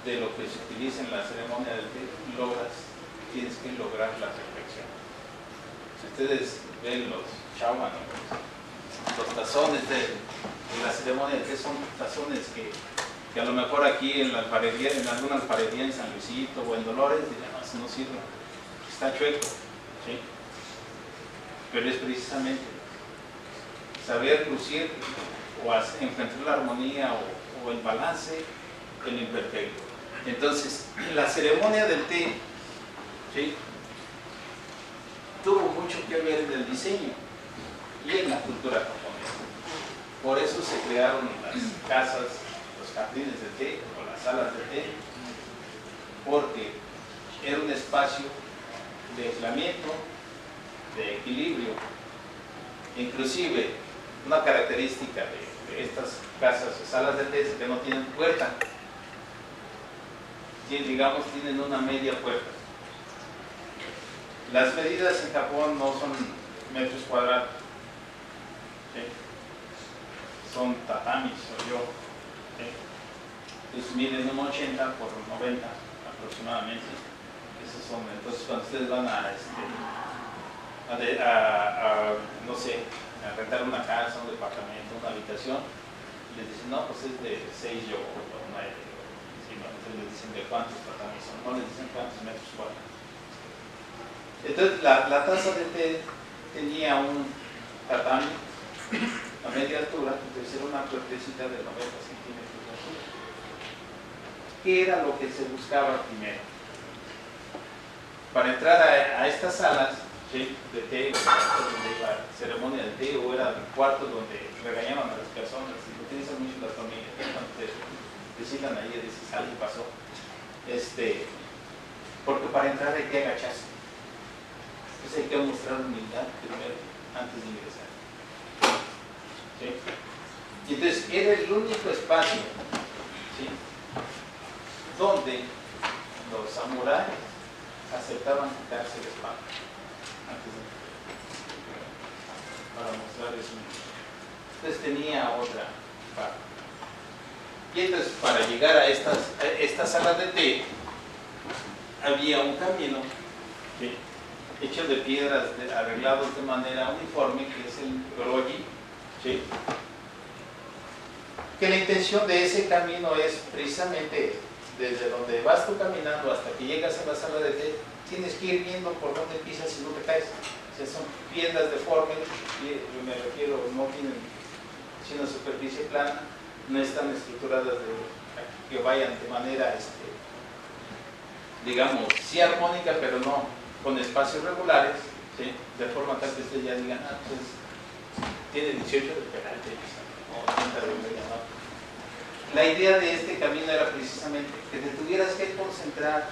de lo que se utiliza en la ceremonia del té, tienes que lograr la perfección. Si ustedes ven los chawan, los tazones de la ceremonia del té, son tazones que a lo mejor aquí en la alfarería, en alguna alfarería en San Luisito o en Dolores, dirán, no, eso no sirve, está chueco, ¿sí? Pero es precisamente saber lucir o encontrar la armonía o o el balance en lo imperfecto. Entonces, la ceremonia del té, ¿sí?, tuvo mucho que ver en el diseño y en la cultura japonesa. Por eso se crearon las casas, los jardines de té o las salas de té, porque era un espacio de aislamiento, de equilibrio. Inclusive, una característica de estas casas o salas de té es que no tienen puerta. Digamos, tienen una media puerta. Las medidas en Japón no son metros cuadrados, ¿sí?, son tatamis o yo, ¿sí?, entonces miden un 80 por 90 aproximadamente. Esos son, entonces cuando ustedes van no sé, a rentar una casa, un departamento, una habitación, les dicen, no, pues es de 6 yo o 9, entonces les dicen de cuántos tatamis son, no les dicen cuántos metros cuadrados. Entonces la taza de té tenía un tatami a media altura, entonces era una puertecita de 90 centímetros de altura. ¿Qué era lo que se buscaba primero? Para entrar a estas salas, ¿sí?, de té, donde la ceremonia de té, o era el cuarto donde regañaban a las personas, y lo utilizan mucho las familias, cuando te visitan ahí y dices, algo pasó. Porque para entrar hay que agacharse. Entonces hay que mostrar humildad primero, antes de ingresar. ¿Sí? Y entonces era el único espacio, ¿sí?, donde los samuráis aceptaban quitarse la espada antes de, para mostrarles humildad. Entonces tenía otra parte. Y entonces para llegar a estas salas de té había un camino, ¿sí?, hecho de piedras arreglados de manera uniforme, que es el goroji, ¿sí?, que la intención de ese camino es precisamente desde donde vas tú caminando hasta que llegas a la sala de té, tienes que ir viendo por dónde pisas y no te caes. O sea, son piedras deformes, me refiero, no tienen sino superficie plana, no están estructuradas que vayan de manera, digamos, sí armónica, pero no con espacios regulares, ¿sí?, de forma tal que ustedes ya digan, pues tiene 18 de peralte o 30 de media, ¿no? La idea de este camino era precisamente que te tuvieras que concentrar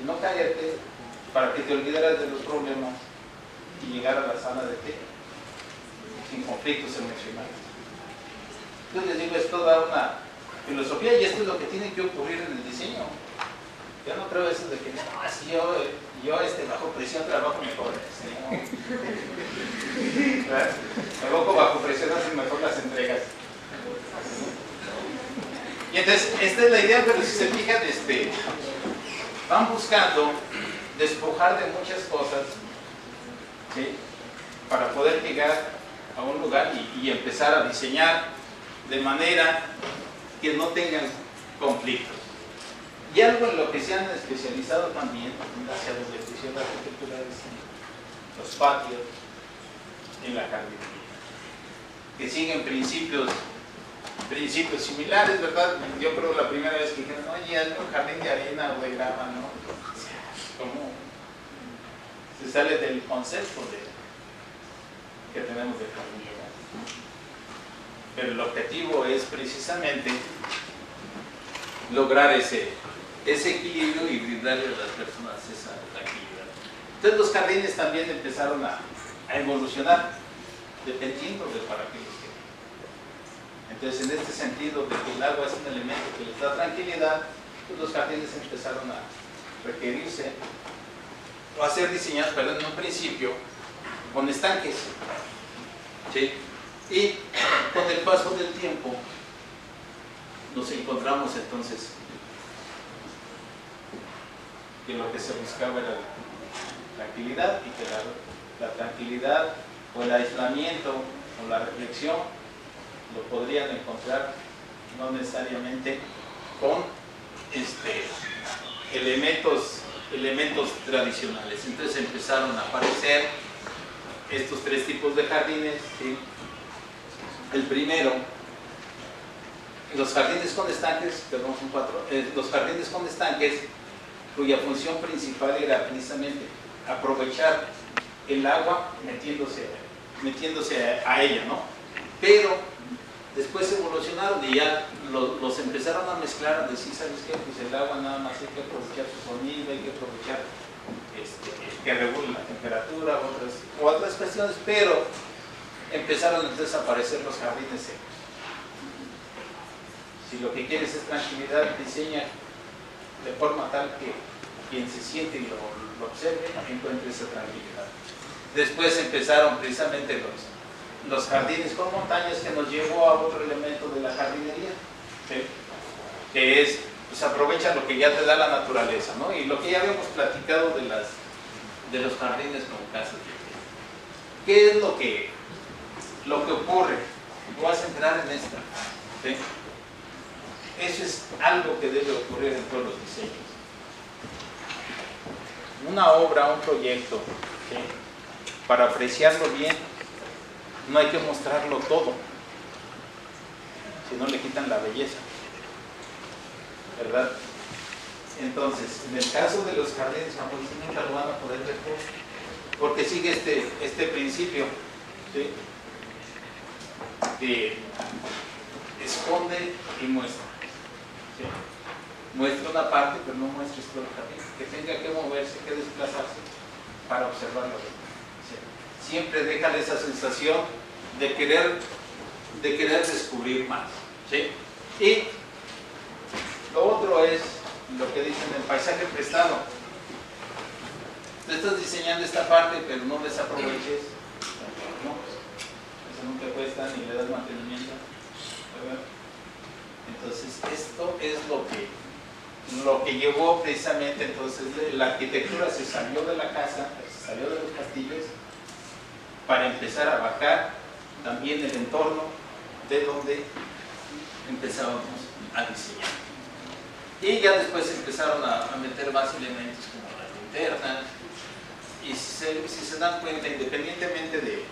en no caerte para que te olvidaras de los problemas y llegar a la sala de té sin conflictos emocionales. Entonces les digo, es toda una filosofía y esto es lo que tiene que ocurrir en el diseño. Yo no creo eso de que no, si yo bajo presión trabajo mejor. Trabajo bajo presión, hacen mejor las entregas. Y entonces, esta es la idea, pero si se fijan, van buscando despojar de muchas cosas, ¿sí?, para poder llegar a un lugar y empezar a diseñar de manera que no tengan conflictos. Y algo en lo que se han especializado también hacia los de ejecución de arquitectura es los patios en la jardinería, que siguen principios similares, ¿verdad? Yo creo la primera vez que dijeron, oye, hazme un jardín de arena o de grava, ¿no? ¿Cómo? Se sale del concepto que tenemos de jardín, ¿verdad? Pero el objetivo es precisamente lograr ese equilibrio y brindarle a las personas esa tranquilidad. Entonces los jardines también empezaron a evolucionar dependiendo de para qué los querían. Entonces, en este sentido de que el agua es un elemento que les da tranquilidad, pues los jardines empezaron a requerirse o a ser diseñados, en un principio con estanques, ¿sí? Y con el paso del tiempo nos encontramos entonces que lo que se buscaba era la tranquilidad y que la tranquilidad o el aislamiento o la reflexión lo podrían encontrar no necesariamente con elementos tradicionales. Entonces empezaron a aparecer estos tres tipos de jardines, ¿sí? El primero Los jardines con estanques, perdón, son 4, los jardines con estanques, cuya función principal era precisamente aprovechar el agua metiéndose a ella, ¿no? Pero después evolucionaron y ya los empezaron a mezclar, a decir, ¿sabes qué? Pues el agua nada más hay que aprovechar su sonido, hay que aprovechar que regule la temperatura, otras cuestiones, pero empezaron entonces a aparecer los jardines secos. Si lo que quieres es tranquilidad, diseña de forma tal que quien se siente y lo observe encuentre esa tranquilidad. Después empezaron precisamente los jardines con montañas, que nos llevó a otro elemento de la jardinería, ¿sí? Que es, pues aprovecha lo que ya te da la naturaleza, ¿no? Y lo que ya habíamos platicado de los jardines con casas. ¿Qué es lo que ocurre? Vas a entrar en esta, ¿sí? Eso es algo que debe ocurrir en todos los diseños. Una obra, un proyecto, ¿sí? Para apreciarlo bien, no hay que mostrarlo todo, si no le quitan la belleza, ¿verdad? Entonces, en el caso de los jardines, nunca lo van a poder ver todo, porque sigue este principio, ¿sí? De esconde y muestra, ¿sí? Muestra una parte, pero no muestres todo el jardín, que tenga que moverse, que desplazarse para observarlo. ¿Sí? Siempre déjale esa sensación de querer descubrir más, ¿sí? Y lo otro es lo que dicen el paisaje prestado. Tú estás diseñando esta parte, pero no desaproveches, ¿no? Eso nunca cuesta ni le das mantenimiento, ¿verdad? Entonces esto es lo que llevó precisamente, entonces la arquitectura se salió de la casa, se salió de los castillos, para empezar a abarcar también el entorno de donde empezábamos a diseñar. Y ya después empezaron a meter más elementos como la linterna, y si se dan cuenta, independientemente de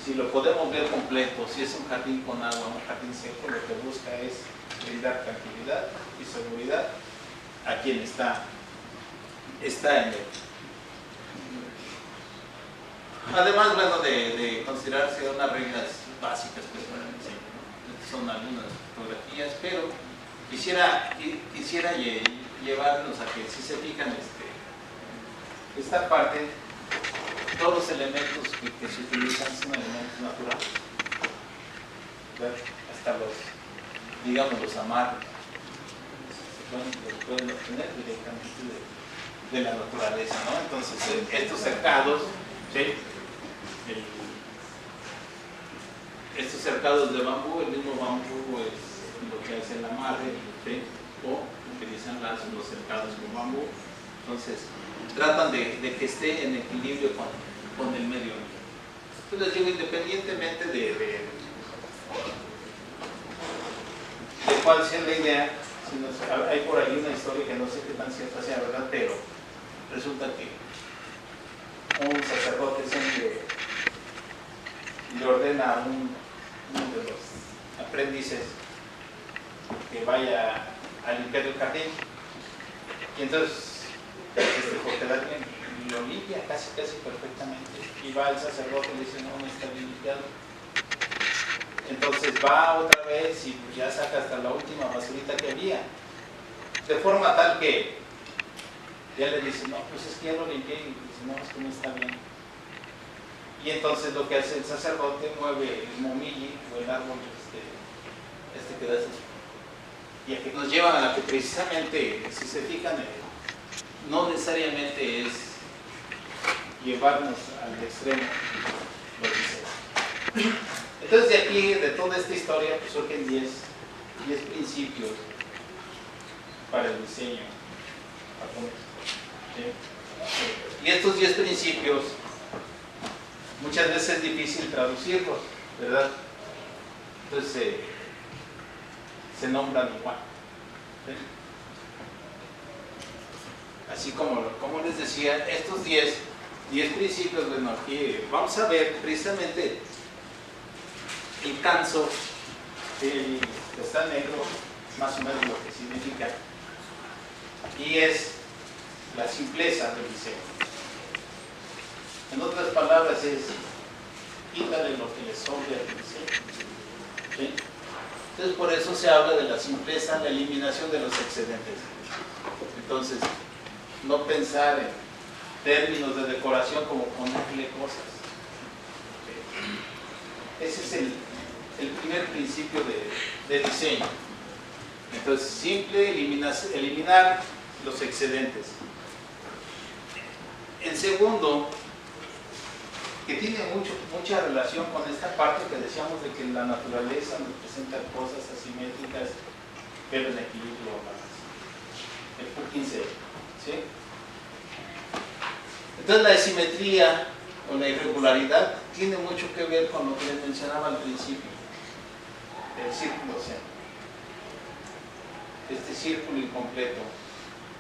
si lo podemos ver completo, si es un jardín con agua, un jardín seco, lo que busca es brindar tranquilidad y seguridad a quien está en él. Además, bueno, de considerarse unas reglas básicas pues, para el diseño, ¿no? Estas son algunas fotografías, pero quisiera llevarnos a que, si se fijan, esta parte, todos los elementos que se utilizan son elementos naturales, ¿verdad? Hasta los amarres, los pueden obtener directamente de la naturaleza, ¿no? Entonces, estos cercados, ¿sí? Estos cercados de bambú, el mismo bambú es lo que hace el amarre, ¿sí? O utilizan los cercados con bambú. Entonces, tratan de que esté en equilibrio con el medio ambiente. Entonces, digo, independientemente de cuál sea la idea, hay por ahí una historia que no sé qué tan cierta sea, ¿verdad? Pero resulta que un sacerdote siempre le ordena a uno de los aprendices que vaya a limpiar el jardín, y entonces porque lo limpia casi perfectamente, y va el sacerdote y le dice, no está bien limpiado. Entonces va otra vez y ya saca hasta la última basurita que había, de forma tal que ya le dice, no, pues es que ya lo limpié, y dice, no, es que no está bien. Y entonces lo que hace el sacerdote, mueve el momilli o el árbol que da esas, y a que nos llevan a la que precisamente, si se fijan, no necesariamente es llevarnos al extremo lo que sea. Entonces de aquí, de toda esta historia, pues surgen 10 principios para el diseño japonés. ¿Sí? Y estos 10 principios muchas veces es difícil traducirlos, ¿verdad? Entonces se nombran igual. ¿Sí? Así como les decía, estos 10 principios, bueno, aquí vamos a ver precisamente el Kanso el que está en negro, más o menos lo que significa, y es la simpleza del diseño. En otras palabras es, quítale lo que le sobre al diseño. ¿Sí? Entonces por eso se habla de la simpleza, la eliminación de los excedentes. Entonces, no pensar en términos de decoración como ponerle cosas. ¿Sí? Ese es el primer principio de diseño. Entonces, simple, eliminar los excedentes. El segundo, que tiene mucha relación con esta parte que decíamos de que la naturaleza nos presenta cosas asimétricas, pero en equilibrio o balance. El Q15, ¿sí? Entonces la asimetría o la irregularidad tiene mucho que ver con lo que les mencionaba al principio, el círculo centro. Este círculo incompleto,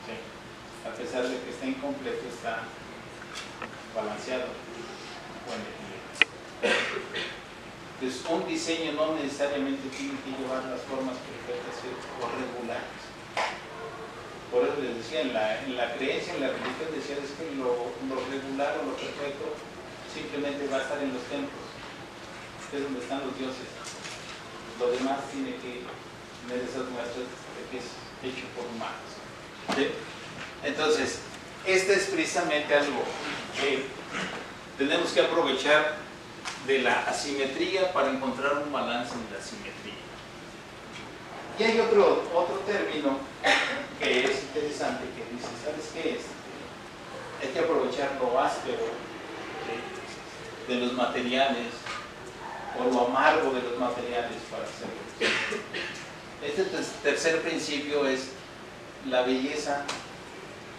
¿sí? A pesar de que está incompleto, está balanceado o en equilibrio. Entonces, un diseño no necesariamente tiene que llevar las formas perfectas o regulares. Por eso les decía, en la creencia, en la religión, decía es que lo regular o lo perfecto simplemente va a estar en los templos, que es donde están los dioses. Lo demás tiene que tener esas muestras de que es hecho por humanos. ¿Sí? Entonces, este es precisamente algo que tenemos que aprovechar de la asimetría para encontrar un balance en la simetría. Y hay otro término que es interesante que dice, ¿sabes qué es? Hay que aprovechar lo áspero de los materiales o lo amargo de los materiales para hacerlo. Este tercer principio es la belleza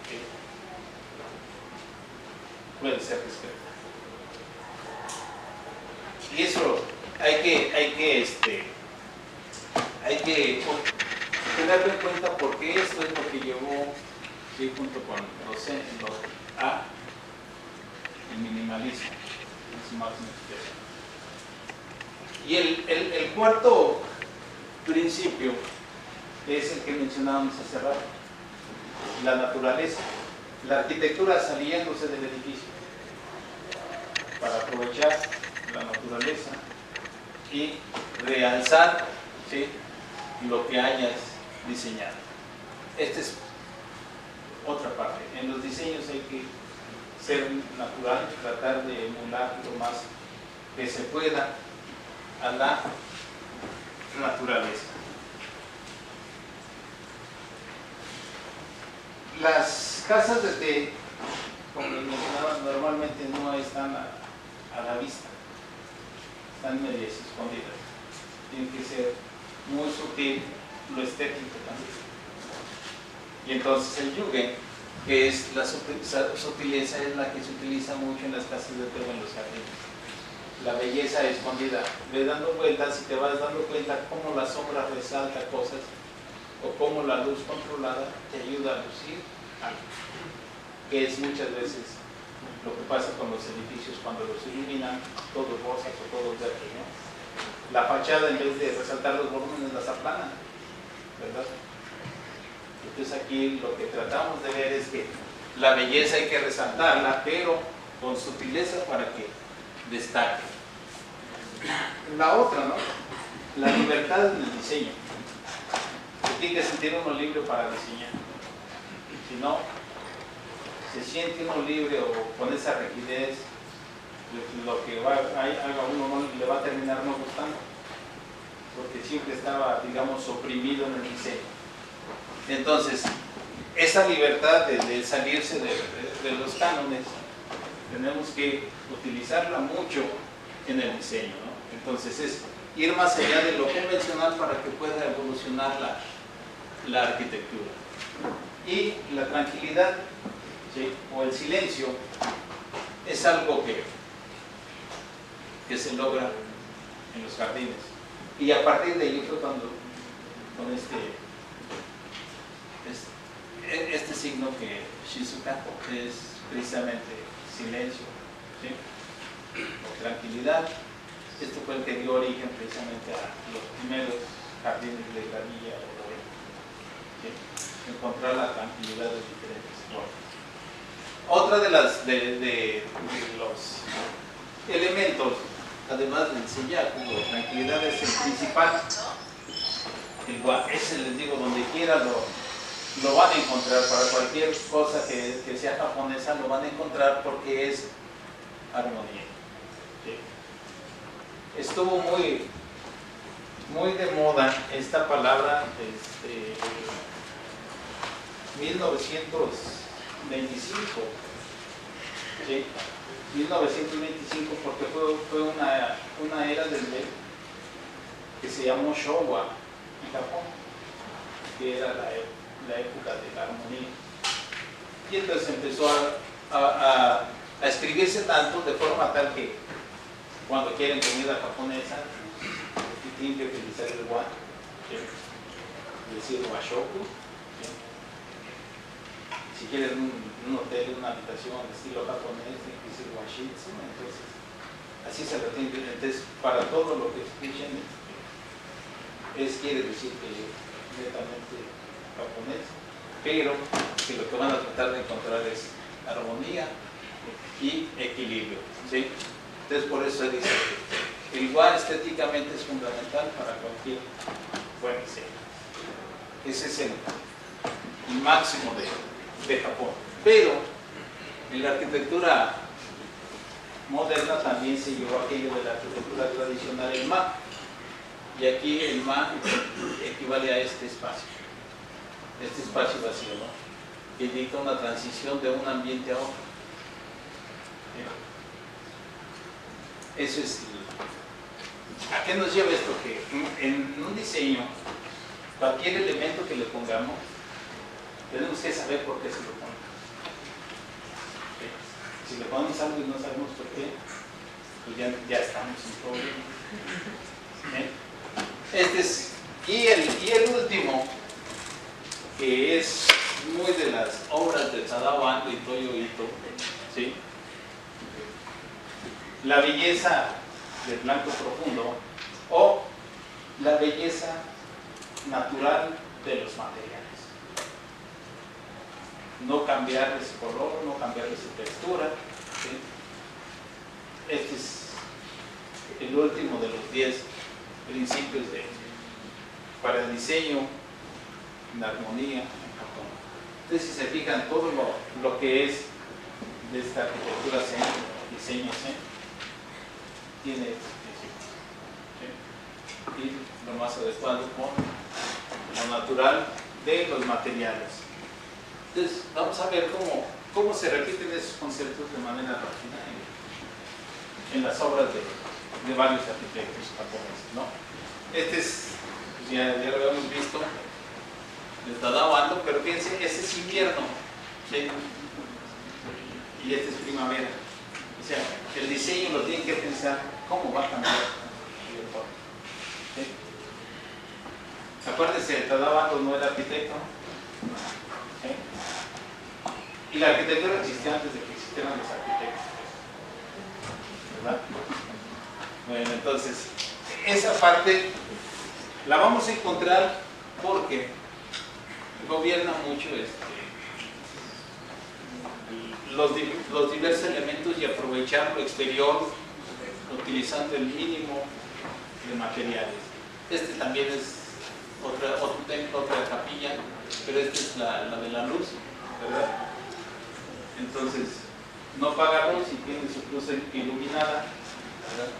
que puede ser respetada. Y eso hay que tenerlo en cuenta porque esto es lo que llevó, ¿sí? Junto con los A, el minimalismo en su máxima expresión. Y el cuarto principio es el que mencionábamos hace rato, la naturaleza, la arquitectura saliéndose del edificio para aprovechar la naturaleza y realzar, ¿sí? Lo que hayas diseñado. Esta es otra parte. En los diseños hay que ser natural, tratar de emular lo más que se pueda a la naturaleza. Las casas de té, como les mencionaba, normalmente no están a la vista, están medias escondidas. Tiene que ser muy sutil lo estético también. Y entonces el yuge, que es la sutileza, es la que se utiliza mucho en las casas de té o en los jardines. La belleza escondida. Ve dando vueltas y te vas dando cuenta cómo la sombra resalta cosas o cómo la luz controlada te ayuda a lucir algo, que es muchas veces lo que pasa con los edificios cuando los iluminan todos rosas o todos verdes, ¿no? La fachada, en vez de resaltar los volúmenes, las aplanan, ¿verdad? Entonces aquí lo que tratamos de ver es que la belleza hay que resaltarla, pero con sutileza para que destaque. La otra, ¿no? La libertad en el diseño. Se tiene que sentir uno libre para diseñar. Si no, se siente uno libre o con esa rigidez, lo que haga uno no le va a terminar no gustando, porque siempre estaba, digamos, oprimido en el diseño. Entonces, esa libertad de salirse de los cánones, tenemos que utilizarla mucho en el diseño, ¿no? Entonces es ir más allá de lo convencional para que pueda evolucionar la arquitectura. Y la tranquilidad, ¿sí? O el silencio es algo que se logra en los jardines. Y a partir de ahí fue cuando con este signo que Shizuka es precisamente silencio, ¿sí? O tranquilidad, Esto fue el que dio origen precisamente a los primeros jardines de gravilla, ¿sí? Encontrar la tranquilidad de diferentes formas. Otra de los elementos, además del sillaco, de tranquilidad, es el principal. Ese, les digo, donde quiera lo van a encontrar. Para cualquier cosa que sea japonesa lo van a encontrar, porque es armonía. ¿Sí? Estuvo muy de moda esta palabra 1925, ¿sí? 1925, porque fue una era que se llamó Showa en Japón, que era la época de la armonía. Y entonces empezó a escribirse tanto, de forma tal que cuando quieren comida japonesa tienen que utilizar el wa, ¿sí? Decir washoku, ¿sí? Si quieren un hotel, una habitación de estilo japonés, tienen que decir washitsu. Entonces así se lo tienen que. Entonces, para todo lo que escuchen quiere decir que netamente japonés, pero que lo que van a tratar de encontrar es armonía y equilibrio, ¿sí? Entonces, por eso dice que el wa estéticamente es fundamental para cualquier buen diseño. Ese es el máximo de Japón. Pero en la arquitectura moderna también se llevó aquello de la arquitectura tradicional, el ma. Y aquí el ma equivale a este espacio vacío, ¿no? Que indica una transición de un ambiente a otro. Eso es. ¿A qué nos lleva esto? Que en un diseño, cualquier elemento que le pongamos, tenemos que saber por qué se lo ponemos. Si le ponemos algo y no sabemos por qué, pues ya estamos en problema. Y el último, que es muy de las obras de Tadao Ando y Toyo Ito, ¿sí? La belleza del blanco profundo, o la belleza natural de los materiales. No cambiarle su color, no cambiarle su textura, ¿sí? Este es el último de los 10 principios para el diseño, la armonía en Japón. Entonces, si se fijan, todo lo que es de esta arquitectura zen, diseño zen, tiene estos principios, ¿sí? Y lo más adecuado con lo natural de los materiales. Entonces, vamos a ver cómo se repiten esos conceptos de manera rápida en las obras de varios arquitectos japoneses, ¿no? Este es, pues ya lo habíamos visto, de Tadao Ando, pero fíjense, este es invierno, ¿sí? Y este es primavera. O sea, el diseño lo tienen que pensar cómo va a cambiar el forma, ¿sí? Acuérdense, Tadao Ando no era arquitecto, ¿sí? Y la arquitectura existía antes de que existieran los arquitectos, ¿verdad? Bueno, entonces, esa parte la vamos a encontrar porque gobierna mucho los diversos elementos y aprovechar lo exterior utilizando el mínimo de materiales. Este también es otro templo, otra capilla, pero esta es la de la luz, ¿verdad? Entonces, no apaga luz y tiene su luz iluminada, ¿verdad?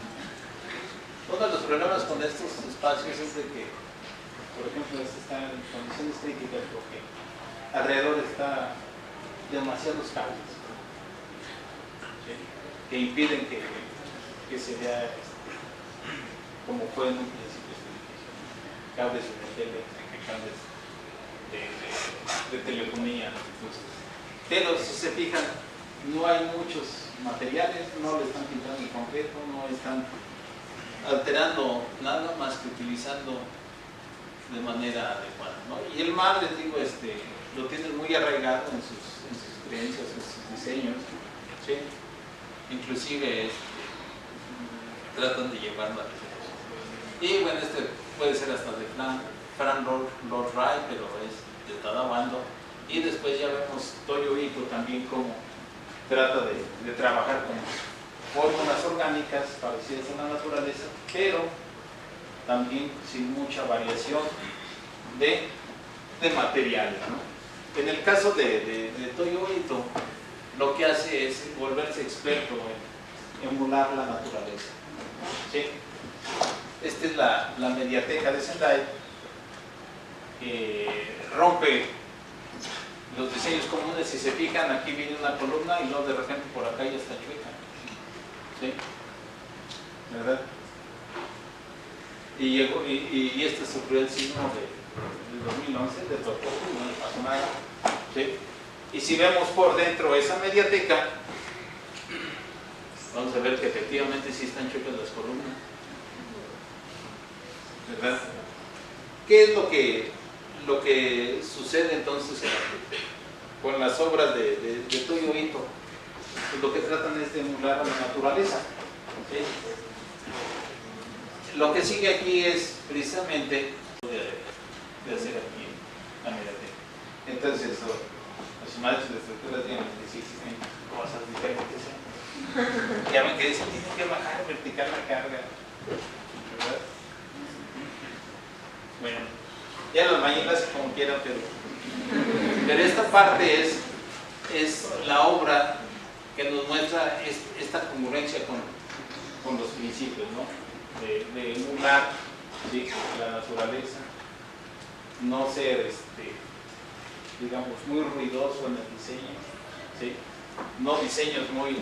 Uno de los problemas con estos espacios es de que, por ejemplo, este está en condiciones críticas porque alrededor está demasiados cables, ¿sí? Que impiden que se vea como fue en un principio este edificio. Cables de energía eléctrica, cables de telefonía. Pero si se fijan, no hay muchos materiales, no le están pintando en concreto, no están alterando nada más que utilizando de manera adecuada, ¿no? Y el mar, les digo, lo tienen muy arraigado en sus creencias, en sus diseños, ¿sí? Inclusive tratan de llevarlo a la. Y bueno, este puede ser hasta de Frank Lloyd Wright, pero es de Tadawando. Y después ya vemos Toyo Ito también como trata de trabajar con fórmulas orgánicas parecidas a la naturaleza, pero también sin mucha variación de materiales, ¿no? En el caso de Toyo Ito, lo que hace es volverse experto en emular la naturaleza, ¿sí? Esta es la mediateca de Sendai, que rompe los diseños comunes. Si se fijan, aquí viene una columna y luego de repente por acá ya está chueca, ¿sí? ¿Verdad? Y llegó, y este sufrió el sismo de 2011, de Tohoku, no le pasó nada, ¿sí? Y si vemos por dentro esa mediateca, vamos a ver que efectivamente sí están chuecas las columnas, ¿verdad? ¿Qué es lo que sucede entonces con las obras de Toyo Ito? Pues lo que tratan es de emular a la naturaleza, ¿sí? Lo que sigue aquí es precisamente de hacer aquí la mediateca. Entonces, los maestros de estructura tienen que sí existen cosas diferentes, ¿eh? Ya ven que dicen, tienen que bajar vertical la carga, ¿verdad? Bueno, ya los mañanas como quieran, pero esta parte es la obra que nos muestra esta congruencia con los principios, ¿no? De emular, ¿sí?, la naturaleza, no ser, digamos, muy ruidoso en el diseño, ¿sí? No diseños muy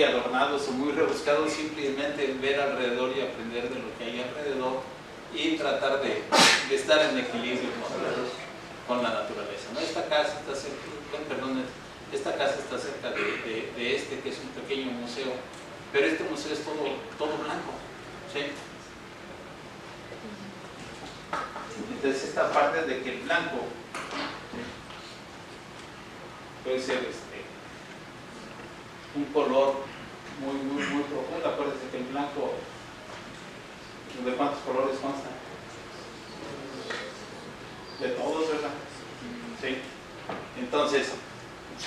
adornados o muy rebuscados, simplemente ver alrededor y aprender de lo que hay alrededor y tratar de estar en equilibrio con la naturaleza, ¿no? Esta casa está cerca de que es un pequeño museo, pero este museo es todo blanco, ¿sí? Entonces esta parte de que el blanco, ¿sí?, puede ser un color muy profundo. Acuérdense que el blanco, ¿de cuántos colores consta? De todos, ¿verdad? Sí. Entonces,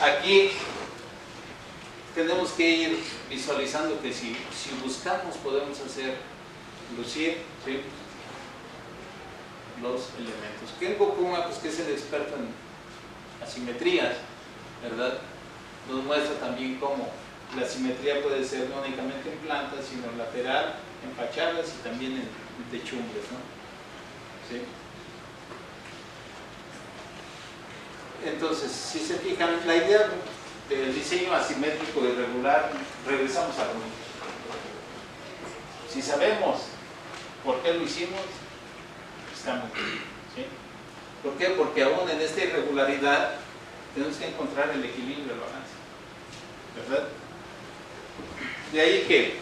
aquí tenemos que ir visualizando que si buscamos podemos hacer lucir, ¿sí?, los elementos. Kengo Kuma, pues, que es el experto en asimetrías, ¿verdad?, nos muestra también cómo la simetría puede ser no únicamente en plantas, sino lateral, en fachadas y también en techumbres, ¿no? ¿Sí? Entonces, si se fijan, la idea del diseño asimétrico irregular, regresamos a lo mismo. Si sabemos por qué lo hicimos, está muy bien, ¿sí? ¿Por qué? Porque aún en esta irregularidad tenemos que encontrar el equilibrio, el balance, ¿verdad? De ahí que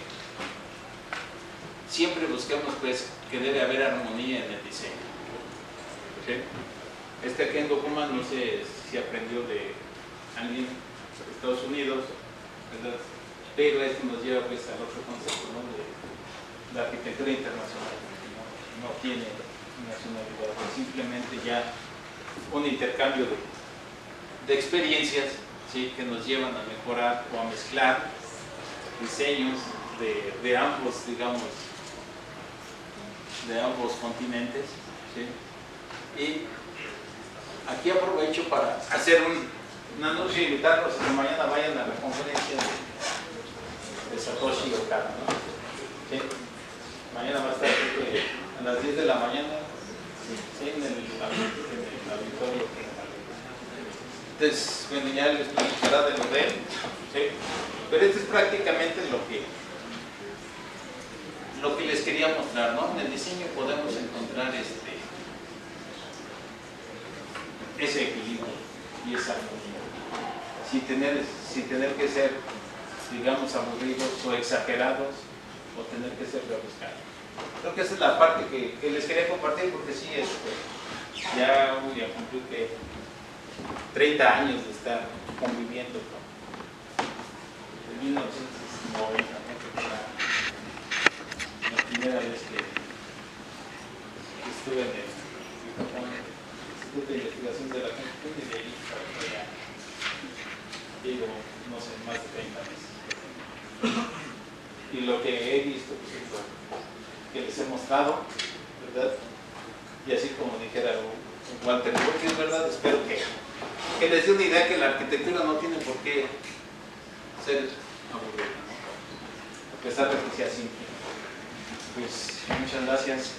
siempre busquemos, pues, que debe haber armonía en el diseño, ¿sí? Kengo Kuma, no sé si aprendió de alguien de Estados Unidos, ¿verdad?, pero esto nos lleva, pues, al otro concepto, ¿no?, de la arquitectura internacional, no tiene nacionalidad, pues simplemente ya un intercambio de experiencias, ¿sí?, que nos llevan a mejorar o a mezclar diseños de ambos, digamos, de ambos continentes, ¿sí? Y aquí aprovecho para hacer un anuncio y invitarlos a que mañana vayan a la conferencia de Satoshi Okada, ¿no? ¿Sí? Mañana va a estar a las 10 de la mañana, ¿sí?, en el auditorio. Entonces, bueno, ya les explicará de lo de él, ¿sí? Pero esto es prácticamente lo que les quería mostrar, ¿no? En el diseño podemos encontrar ese equilibrio y esa armonía, sin tener que ser, digamos, aburridos o exagerados o tener que ser rebuscados. Creo que esa es la parte que les quería compartir, porque sí, ya voy a cumplir que 30 años de estar conviviendo con 1990, ¿no?, primera vez que estuve en el Instituto de Investigación de la Juventud y de ahí para allá llevo, no sé, más de 30 meses. Y lo que he visto, pues, es lo que les he mostrado, ¿verdad? Y así como dijera Walter Gropius, es verdad, espero que les dé una idea que la arquitectura no tiene por qué ser aburrida, ¿no? A pesar de que sea simple. Pues muchas gracias.